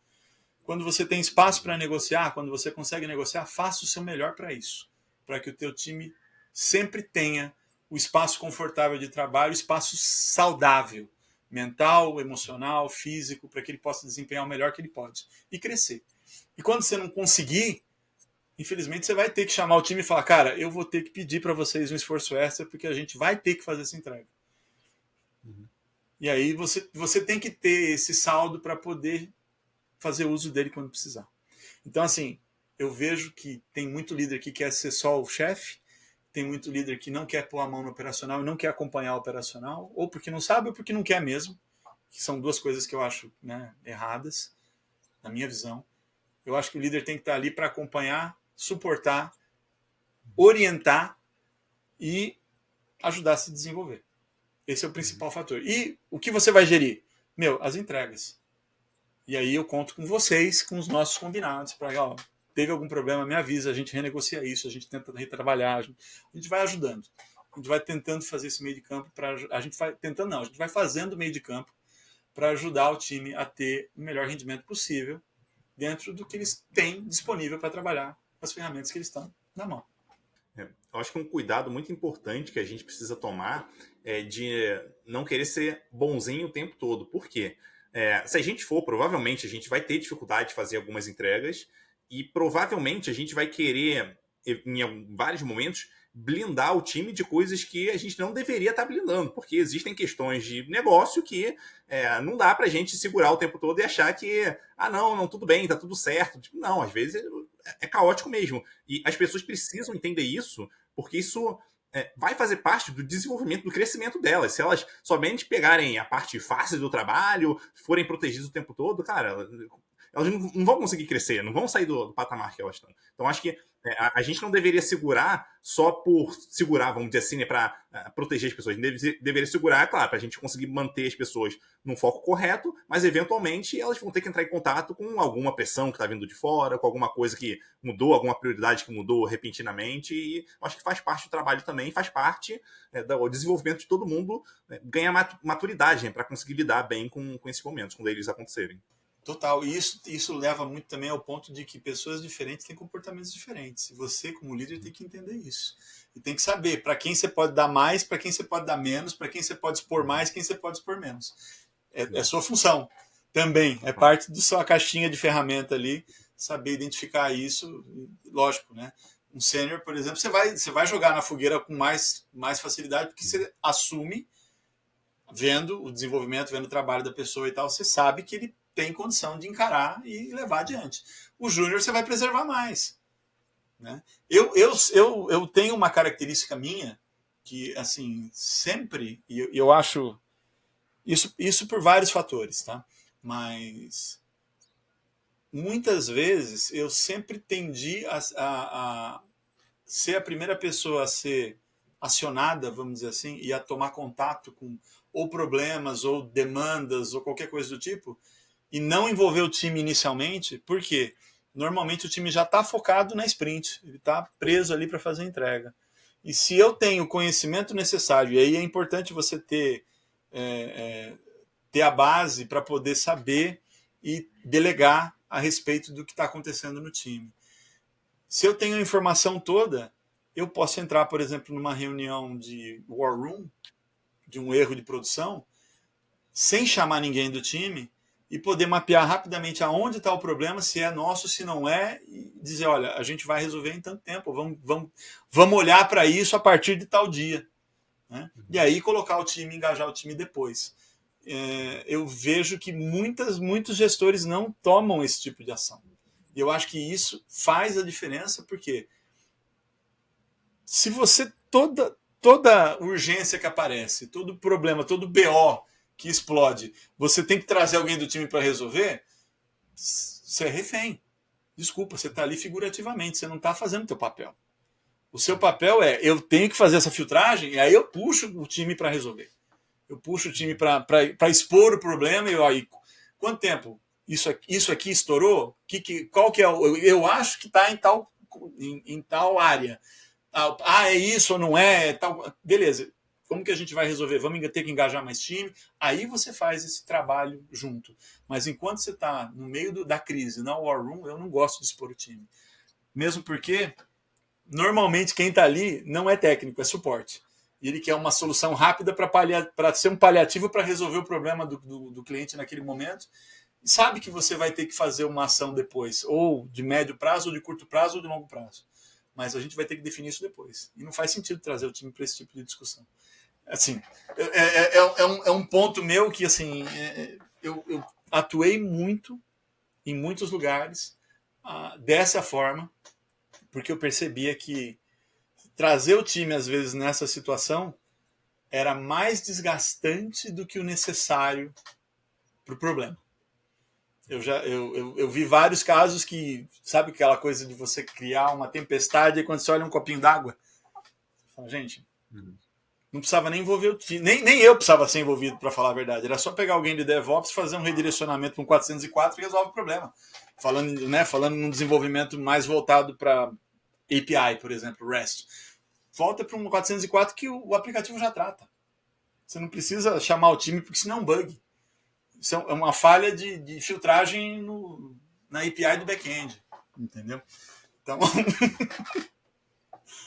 Quando você tem espaço para negociar, quando você consegue negociar, faça o seu melhor para isso, para que o teu time sempre tenha o espaço confortável de trabalho, o espaço saudável, mental, emocional, físico, para que ele possa desempenhar o melhor que ele pode e crescer. E quando você não conseguir, infelizmente você vai ter que chamar o time e falar, cara, eu vou ter que pedir para vocês um esforço extra porque a gente vai ter que fazer essa entrega. E aí você tem que ter esse saldo para poder fazer uso dele quando precisar. Então, assim, eu vejo que tem muito líder que quer ser só o chefe, tem muito líder que não quer pôr a mão no operacional e não quer acompanhar o operacional, ou porque não sabe ou porque não quer mesmo, que são duas coisas que eu acho, né, erradas, na minha visão. Eu acho que o líder tem que estar ali para acompanhar, suportar, orientar e ajudar a se desenvolver. Esse é o principal fator. E o que você vai gerir? As entregas. E aí eu conto com vocês, com os nossos combinados, para, teve algum problema, me avisa, a gente renegocia isso, a gente tenta retrabalhar, a gente vai ajudando. A gente vai tentando fazer esse meio de campo a gente vai fazendo o meio de campo para ajudar o time a ter o melhor rendimento possível dentro do que eles têm disponível para trabalhar com as ferramentas que eles estão na mão. Eu acho que um cuidado muito importante que a gente precisa tomar é de não querer ser bonzinho o tempo todo. Por quê? Se a gente for, provavelmente a gente vai ter dificuldade de fazer algumas entregas e provavelmente a gente vai querer, em vários momentos, blindar o time de coisas que a gente não deveria estar blindando, porque existem questões de negócio que não dá pra gente segurar o tempo todo e achar que, não, tudo bem, tá tudo certo. Tipo, não, às vezes é caótico mesmo. E as pessoas precisam entender isso, porque isso vai fazer parte do desenvolvimento, do crescimento delas. Se elas somente pegarem a parte fácil do trabalho, forem protegidas o tempo todo, cara, elas não vão conseguir crescer, não vão sair do patamar que elas estão. Então, acho que a gente não deveria segurar só por segurar, vamos dizer assim, para proteger as pessoas. A gente deveria segurar, claro, para a gente conseguir manter as pessoas num foco correto, mas eventualmente elas vão ter que entrar em contato com alguma pressão que está vindo de fora, com alguma coisa que mudou, alguma prioridade que mudou repentinamente, e acho que faz parte do trabalho também, faz parte do desenvolvimento de todo mundo, ganhar maturidade para conseguir lidar bem com esses momentos, quando eles acontecerem. Total. E isso leva muito também ao ponto de que pessoas diferentes têm comportamentos diferentes. E você, como líder, tem que entender isso. E tem que saber para quem você pode dar mais, para quem você pode dar menos, para quem você pode expor mais, quem você pode expor menos. É sua função também. É parte da sua caixinha de ferramenta ali, saber identificar isso. Lógico, né? Um sênior, por exemplo, você vai jogar na fogueira com mais facilidade, porque você assume, vendo o desenvolvimento, vendo o trabalho da pessoa e tal, você sabe que ele tem condição de encarar e levar adiante. O júnior você vai preservar mais. Né? Eu tenho uma característica minha que, assim, sempre, e eu acho isso por vários fatores, tá? Mas muitas vezes eu sempre tendi a ser a primeira pessoa a ser acionada, vamos dizer assim, e a tomar contato com ou problemas, ou demandas, ou qualquer coisa do tipo, e não envolver o time inicialmente, porque normalmente o time já está focado na sprint, ele está preso ali para fazer a entrega. E se eu tenho o conhecimento necessário, e aí é importante você ter a base para poder saber e delegar a respeito do que está acontecendo no time. Se eu tenho a informação toda, eu posso entrar, por exemplo, numa reunião de war room, de um erro de produção, sem chamar ninguém do time e poder mapear rapidamente aonde está o problema, se é nosso, se não é, e dizer, olha, a gente vai resolver em tanto tempo, vamos olhar para isso a partir de tal dia. Né? E aí colocar o time, engajar o time depois. Eu vejo que muitos gestores não tomam esse tipo de ação. E eu acho que isso faz a diferença, porque se você, toda urgência que aparece, todo problema, todo BO que explode, você tem que trazer alguém do time para resolver, você é refém. Desculpa, você está ali figurativamente, você não está fazendo o teu papel. O seu papel é, eu tenho que fazer essa filtragem, e aí eu puxo o time para resolver. Eu puxo o time para expor o problema, e aí, quanto tempo isso aqui estourou? Qual que é eu acho que está em tal área. É isso ou não é? Tal, beleza. Como que a gente vai resolver? Vamos ter que engajar mais time? Aí você faz esse trabalho junto. Mas enquanto você está no meio da crise, na war room, eu não gosto de expor o time. Mesmo porque, normalmente, quem está ali não é técnico, é suporte. E ele quer uma solução rápida para ser um paliativo para resolver o problema do cliente naquele momento. E sabe que você vai ter que fazer uma ação depois, ou de médio prazo, ou de curto prazo, ou de longo prazo. Mas a gente vai ter que definir isso depois. E não faz sentido trazer o time para esse tipo de discussão. assim, é um ponto meu que, assim, eu atuei muito em muitos lugares dessa forma, porque eu percebia que trazer o time, às vezes, nessa situação era mais desgastante do que o necessário para o problema. Eu vi vários casos que, sabe aquela coisa de você criar uma tempestade e quando você olha um copinho d'água, você fala, gente, não precisava nem envolver o time, nem eu precisava ser envolvido, para falar a verdade. Era só pegar alguém de DevOps, fazer um redirecionamento para um 404 e resolve o problema. Falando num desenvolvimento mais voltado para API, por exemplo, REST. Volta para um 404 que o aplicativo já trata. Você não precisa chamar o time, porque senão é um bug. Isso é uma falha de filtragem na API do back-end. Entendeu? Então,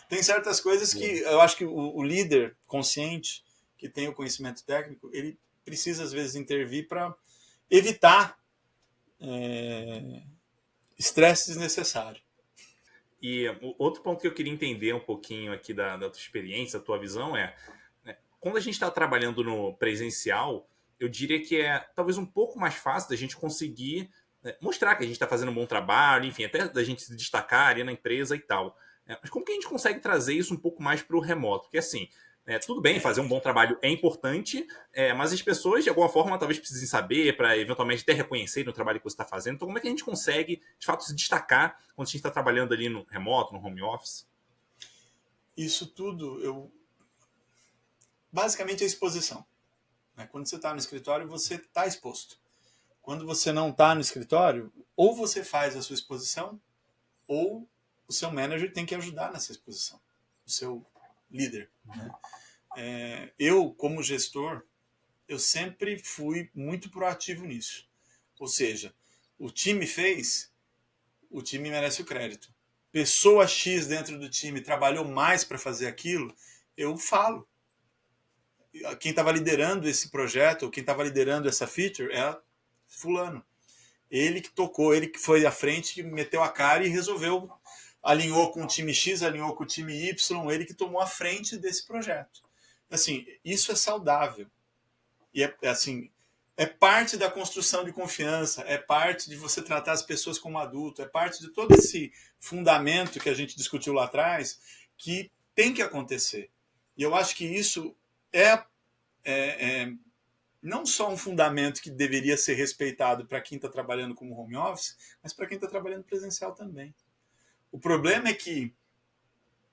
tem certas coisas que eu acho que o líder consciente, que tem o conhecimento técnico, ele precisa, às vezes, intervir para evitar estresse desnecessário. E outro ponto que eu queria entender um pouquinho aqui da tua experiência, da tua visão é, né, quando a gente está trabalhando no presencial, eu diria que é talvez um pouco mais fácil da gente conseguir mostrar que a gente está fazendo um bom trabalho, enfim, até da gente se destacar ali na empresa e tal. Mas como que a gente consegue trazer isso um pouco mais para o remoto? Porque assim, tudo bem, fazer um bom trabalho é importante, mas as pessoas, de alguma forma, talvez precisem saber para eventualmente até reconhecer o trabalho que você está fazendo. Então, como é que a gente consegue, de fato, se destacar quando a gente está trabalhando ali no remoto, no home office? Isso tudo, basicamente, é exposição. Quando você está no escritório, você está exposto. Quando você não está no escritório, ou você faz a sua exposição, ou o seu manager tem que ajudar nessa exposição, o seu líder. Eu, como gestor, eu sempre fui muito proativo nisso. Ou seja, o time fez, o time merece o crédito. Pessoa X dentro do time trabalhou mais para fazer aquilo, eu falo. Quem estava liderando esse projeto, ou quem estava liderando essa feature, é fulano. Ele que tocou, ele que foi à frente, que meteu a cara e resolveu, alinhou com o time X, alinhou com o time Y, ele que tomou a frente desse projeto. Assim, isso é saudável. E assim, é parte da construção de confiança, é parte de você tratar as pessoas como adulto, é parte de todo esse fundamento que a gente discutiu lá atrás, que tem que acontecer. E eu acho que isso é não só um fundamento que deveria ser respeitado para quem está trabalhando como home office, mas para quem está trabalhando presencial também. O problema é que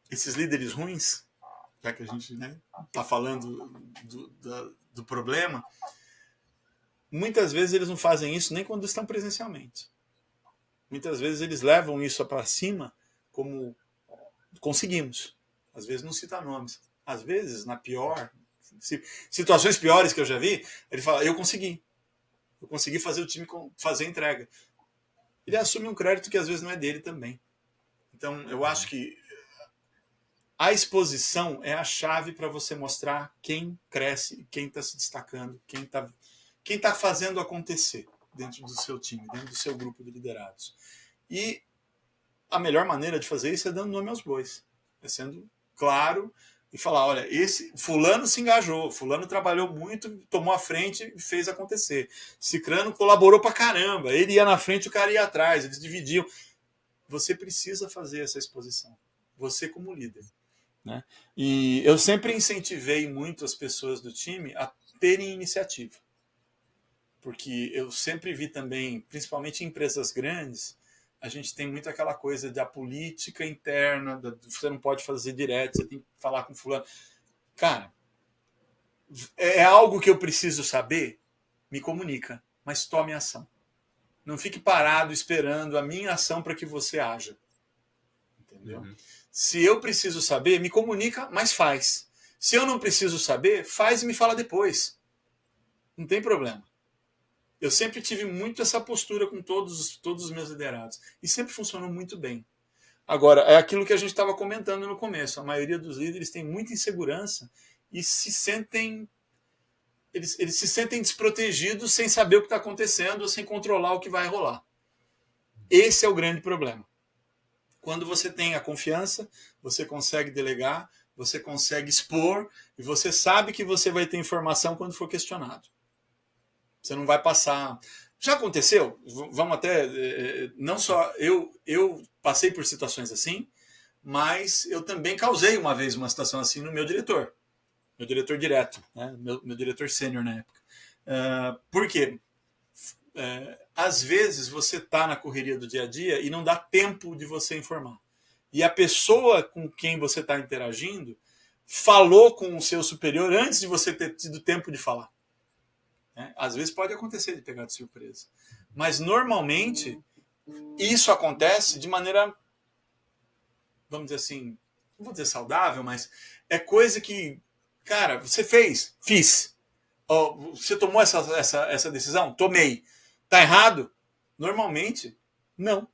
esses líderes ruins, já que a gente está falando do problema, muitas vezes eles não fazem isso nem quando estão presencialmente. Muitas vezes eles levam isso para cima como conseguimos. Às vezes não cita nomes. Às vezes, na pior situações piores que eu já vi, ele fala, eu consegui fazer o time fazer a entrega. Ele assume um crédito que às vezes não é dele também. Então, eu acho que a exposição é a chave para você mostrar quem cresce, quem está se destacando, quem está fazendo acontecer dentro do seu time, dentro do seu grupo de liderados. E a melhor maneira de fazer isso é dando nome aos bois. É sendo claro e falar, olha, esse fulano se engajou, fulano trabalhou muito, tomou a frente e fez acontecer. Cicrano colaborou pra caramba, ele ia na frente, o cara ia atrás, eles dividiam. Você precisa fazer essa exposição, você como líder. E eu sempre incentivei muito as pessoas do time a terem iniciativa. Porque eu sempre vi também, principalmente em empresas grandes, a gente tem muito aquela coisa da política interna, você não pode fazer direto, você tem que falar com fulano. Cara, é algo que eu preciso saber? Me comunica, mas tome ação. Não fique parado esperando a minha ação para que você haja. Entendeu? Se eu preciso saber, me comunica, mas faz. Se eu não preciso saber, faz e me fala depois. Não tem problema. Eu sempre tive muito essa postura com todos os meus liderados. E sempre funcionou muito bem. Agora, é aquilo que a gente estava comentando no começo. A maioria dos líderes tem muita insegurança e se sentem desprotegidos sem saber o que está acontecendo ou sem controlar o que vai rolar. Esse é o grande problema. Quando você tem a confiança, você consegue delegar, você consegue expor e você sabe que você vai ter informação quando for questionado. Você não vai passar... Já aconteceu? Vamos até... Não só eu passei por situações assim, mas eu também causei uma vez uma situação assim no meu diretor direto, né? meu diretor sênior na época. Por quê? Às vezes você está na correria do dia a dia e não dá tempo de você informar. E a pessoa com quem você está interagindo falou com o seu superior antes de você ter tido tempo de falar. Às vezes pode acontecer de pegar de surpresa. Mas normalmente isso acontece de maneira, vamos dizer assim, não vou dizer saudável, mas é coisa que, cara, você fez? Fiz. Oh, você tomou essa decisão? Tomei. Tá errado? Normalmente, não.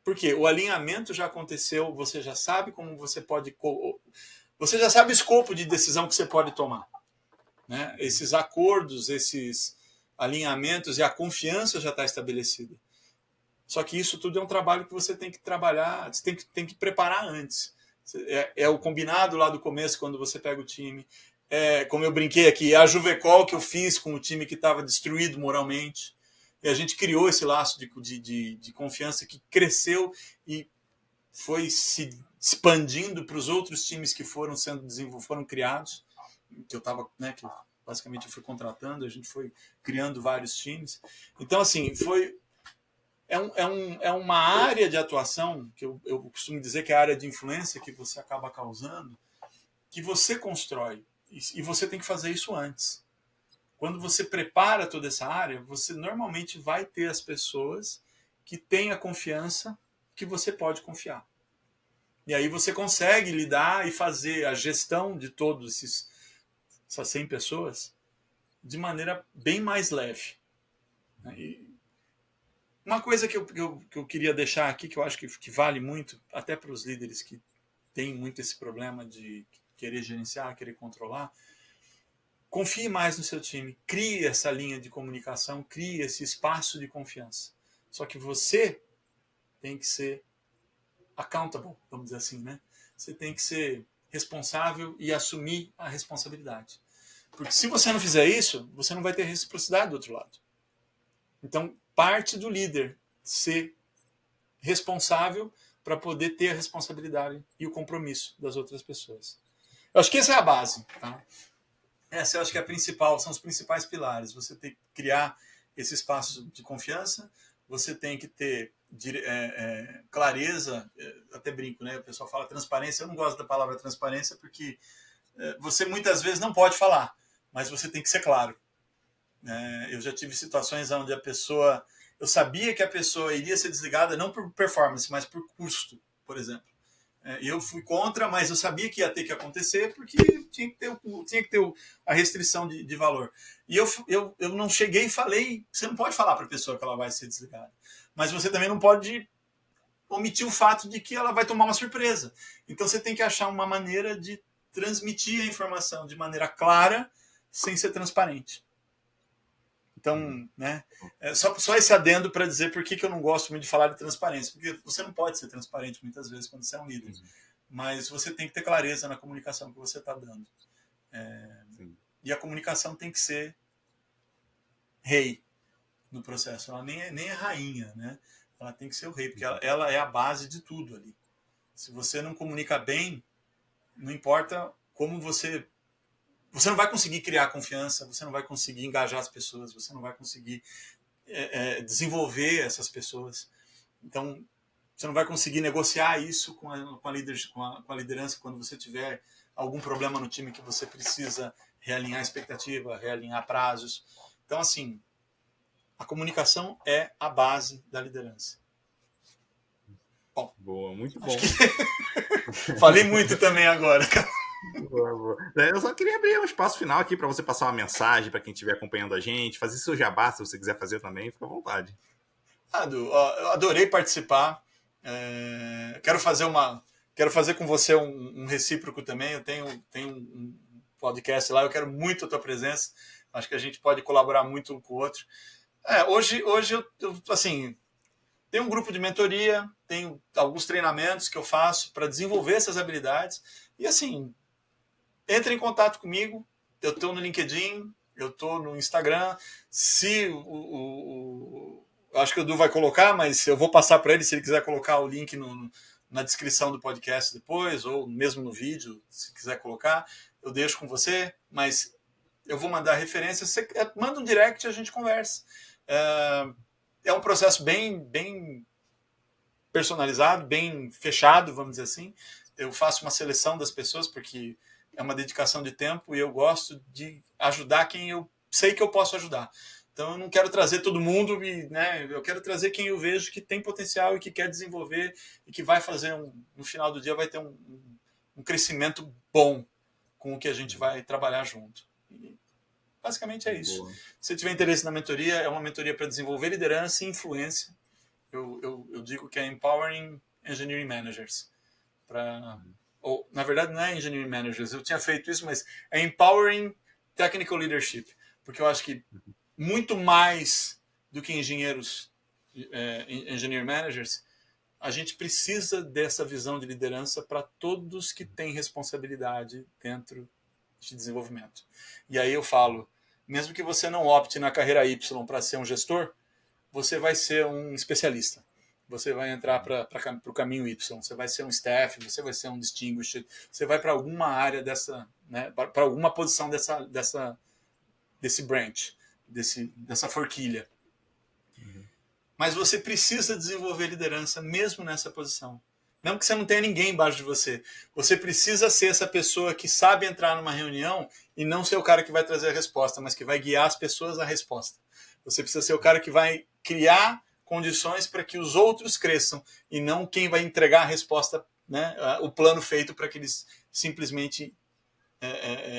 Porque o alinhamento já aconteceu, você já sabe como você pode... Você já sabe o escopo de decisão que você pode tomar. Né? Esses acordos, esses alinhamentos e a confiança já está estabelecida. Só que isso tudo é um trabalho que você tem que trabalhar, você tem que preparar antes. É o combinado lá do começo, quando você pega o time. Como eu brinquei aqui, é a Juvecol que eu fiz com o time que estava destruído moralmente. E a gente criou esse laço de confiança que cresceu e foi se expandindo para os outros times que foram foram criados, que eu estava, né, que basicamente eu fui contratando, a gente foi criando vários times. Então, assim, é uma área de atuação, que eu costumo dizer que é a área de influência que você acaba causando, que você constrói. E você tem que fazer isso antes. Quando você prepara toda essa área, você normalmente vai ter as pessoas que têm a confiança que você pode confiar. E aí você consegue lidar e fazer a gestão de todos essas 100 pessoas de maneira bem mais leve. E uma coisa que eu queria deixar aqui, que eu acho que vale muito, até para os líderes que têm muito esse problema de querer gerenciar, querer controlar, confie mais no seu time, crie essa linha de comunicação, crie esse espaço de confiança. Só que você tem que ser accountable, vamos dizer assim, né? Você tem que ser responsável e assumir a responsabilidade. Porque se você não fizer isso, você não vai ter reciprocidade do outro lado. Então, parte do líder ser responsável para poder ter a responsabilidade e o compromisso das outras pessoas. Eu acho que essa é a base, tá? Essa eu acho que é a principal, são os principais pilares. Você tem que criar esse espaço de confiança, você tem que ter clareza, até brinco, né? O pessoal fala transparência, eu não gosto da palavra transparência porque você muitas vezes não pode falar, mas você tem que ser claro. Eu já tive situações onde eu sabia que a pessoa iria ser desligada não por performance, mas por custo, por exemplo. Eu fui contra, mas eu sabia que ia ter que acontecer porque tinha que ter a restrição de valor. E eu não cheguei e falei, você não pode falar para a pessoa que ela vai ser desligada, mas você também não pode omitir o fato de que ela vai tomar uma surpresa. Então você tem que achar uma maneira de transmitir a informação de maneira clara, sem ser transparente. Então, né, só esse adendo para dizer por que eu não gosto muito de falar de transparência, porque você não pode ser transparente muitas vezes quando você é um líder, mas você tem que ter clareza na comunicação que você está dando. E a comunicação tem que ser rei no processo, ela nem é rainha, né? Ela tem que ser o rei, porque ela é a base de tudo ali. Se você não comunica bem, não importa como você não vai conseguir criar confiança, você não vai conseguir engajar as pessoas, você não vai conseguir desenvolver essas pessoas. Então, você não vai conseguir negociar isso com a liderança quando você tiver algum problema no time que você precisa realinhar a expectativa, realinhar prazos. Então, assim, a comunicação é a base da liderança. Bom, boa, muito bom. Falei muito também agora, cara. Eu só queria abrir um espaço final aqui para você passar uma mensagem para quem estiver acompanhando a gente, fazer seu jabá, se você quiser fazer também, fica à vontade. Eu adorei participar. Quero fazer com você um recíproco também. Eu tenho um podcast lá, eu quero muito a tua presença. Acho que a gente pode colaborar muito um com o outro. Hoje eu assim, tenho um grupo de mentoria, tenho alguns treinamentos que eu faço para desenvolver essas habilidades. E assim, entre em contato comigo. Eu estou no LinkedIn, eu estou no Instagram. Se acho que o Edu vai colocar, mas eu vou passar para ele se ele quiser colocar o link na descrição do podcast depois, ou mesmo no vídeo, se quiser colocar, eu deixo com você, mas eu vou mandar referência. Você manda um direct e a gente conversa. É um processo bem personalizado, bem fechado, vamos dizer assim. Eu faço uma seleção das pessoas, porque é uma dedicação de tempo e eu gosto de ajudar quem eu sei que eu posso ajudar. Então eu não quero trazer todo mundo, né? Eu quero trazer quem eu vejo que tem potencial e que quer desenvolver e que vai fazer, no final do dia, vai ter um crescimento bom com o que a gente vai trabalhar junto. E basicamente é isso. Boa. Se tiver interesse na mentoria, é uma mentoria para desenvolver liderança e influência. Eu digo que é Empowering Engineering Managers. Ou, na verdade, não é Engineering Managers, eu tinha feito isso, mas é Empowering Technical Leadership. Porque eu acho que muito mais do que engenheiros, Engineering Managers, a gente precisa dessa visão de liderança para todos que têm responsabilidade dentro de desenvolvimento. E aí eu falo, mesmo que você não opte na carreira Y para ser um gestor, você vai ser um especialista. Você vai entrar para o caminho Y. Você vai ser um staff, você vai ser um distinguished, você vai para alguma área dessa, né, para alguma posição desse branch, dessa forquilha. Mas você precisa desenvolver liderança mesmo nessa posição. Mesmo que você não tenha ninguém embaixo de você. Você precisa ser essa pessoa que sabe entrar numa reunião e não ser o cara que vai trazer a resposta, mas que vai guiar as pessoas à resposta. Você precisa ser o cara que vai criar condições para que os outros cresçam e não quem vai entregar a resposta, né, o plano feito para que eles simplesmente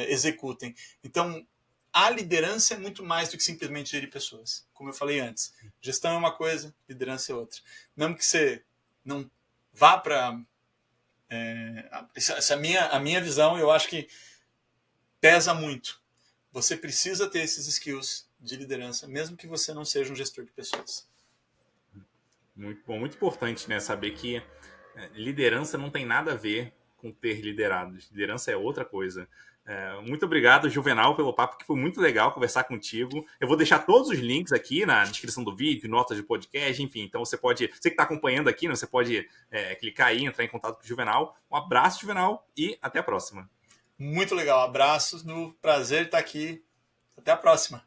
executem. Então, a liderança é muito mais do que simplesmente gerir pessoas. Como eu falei antes, gestão é uma coisa, liderança é outra. Mesmo que você não vá para... essa a minha visão, eu acho que pesa muito. Você precisa ter esses skills de liderança, mesmo que você não seja um gestor de pessoas. Muito bom, muito importante, né? Saber que liderança não tem nada a ver com ter liderados. Liderança é outra coisa. Muito obrigado, Juvenal, pelo papo, que foi muito legal conversar contigo. Eu vou deixar todos os links aqui na descrição do vídeo, notas de podcast, enfim. Então você que está acompanhando aqui, né, você pode clicar aí, entrar em contato com o Juvenal. Um abraço, Juvenal, e até a próxima. Muito legal, abraços, no prazer de estar aqui. Até a próxima.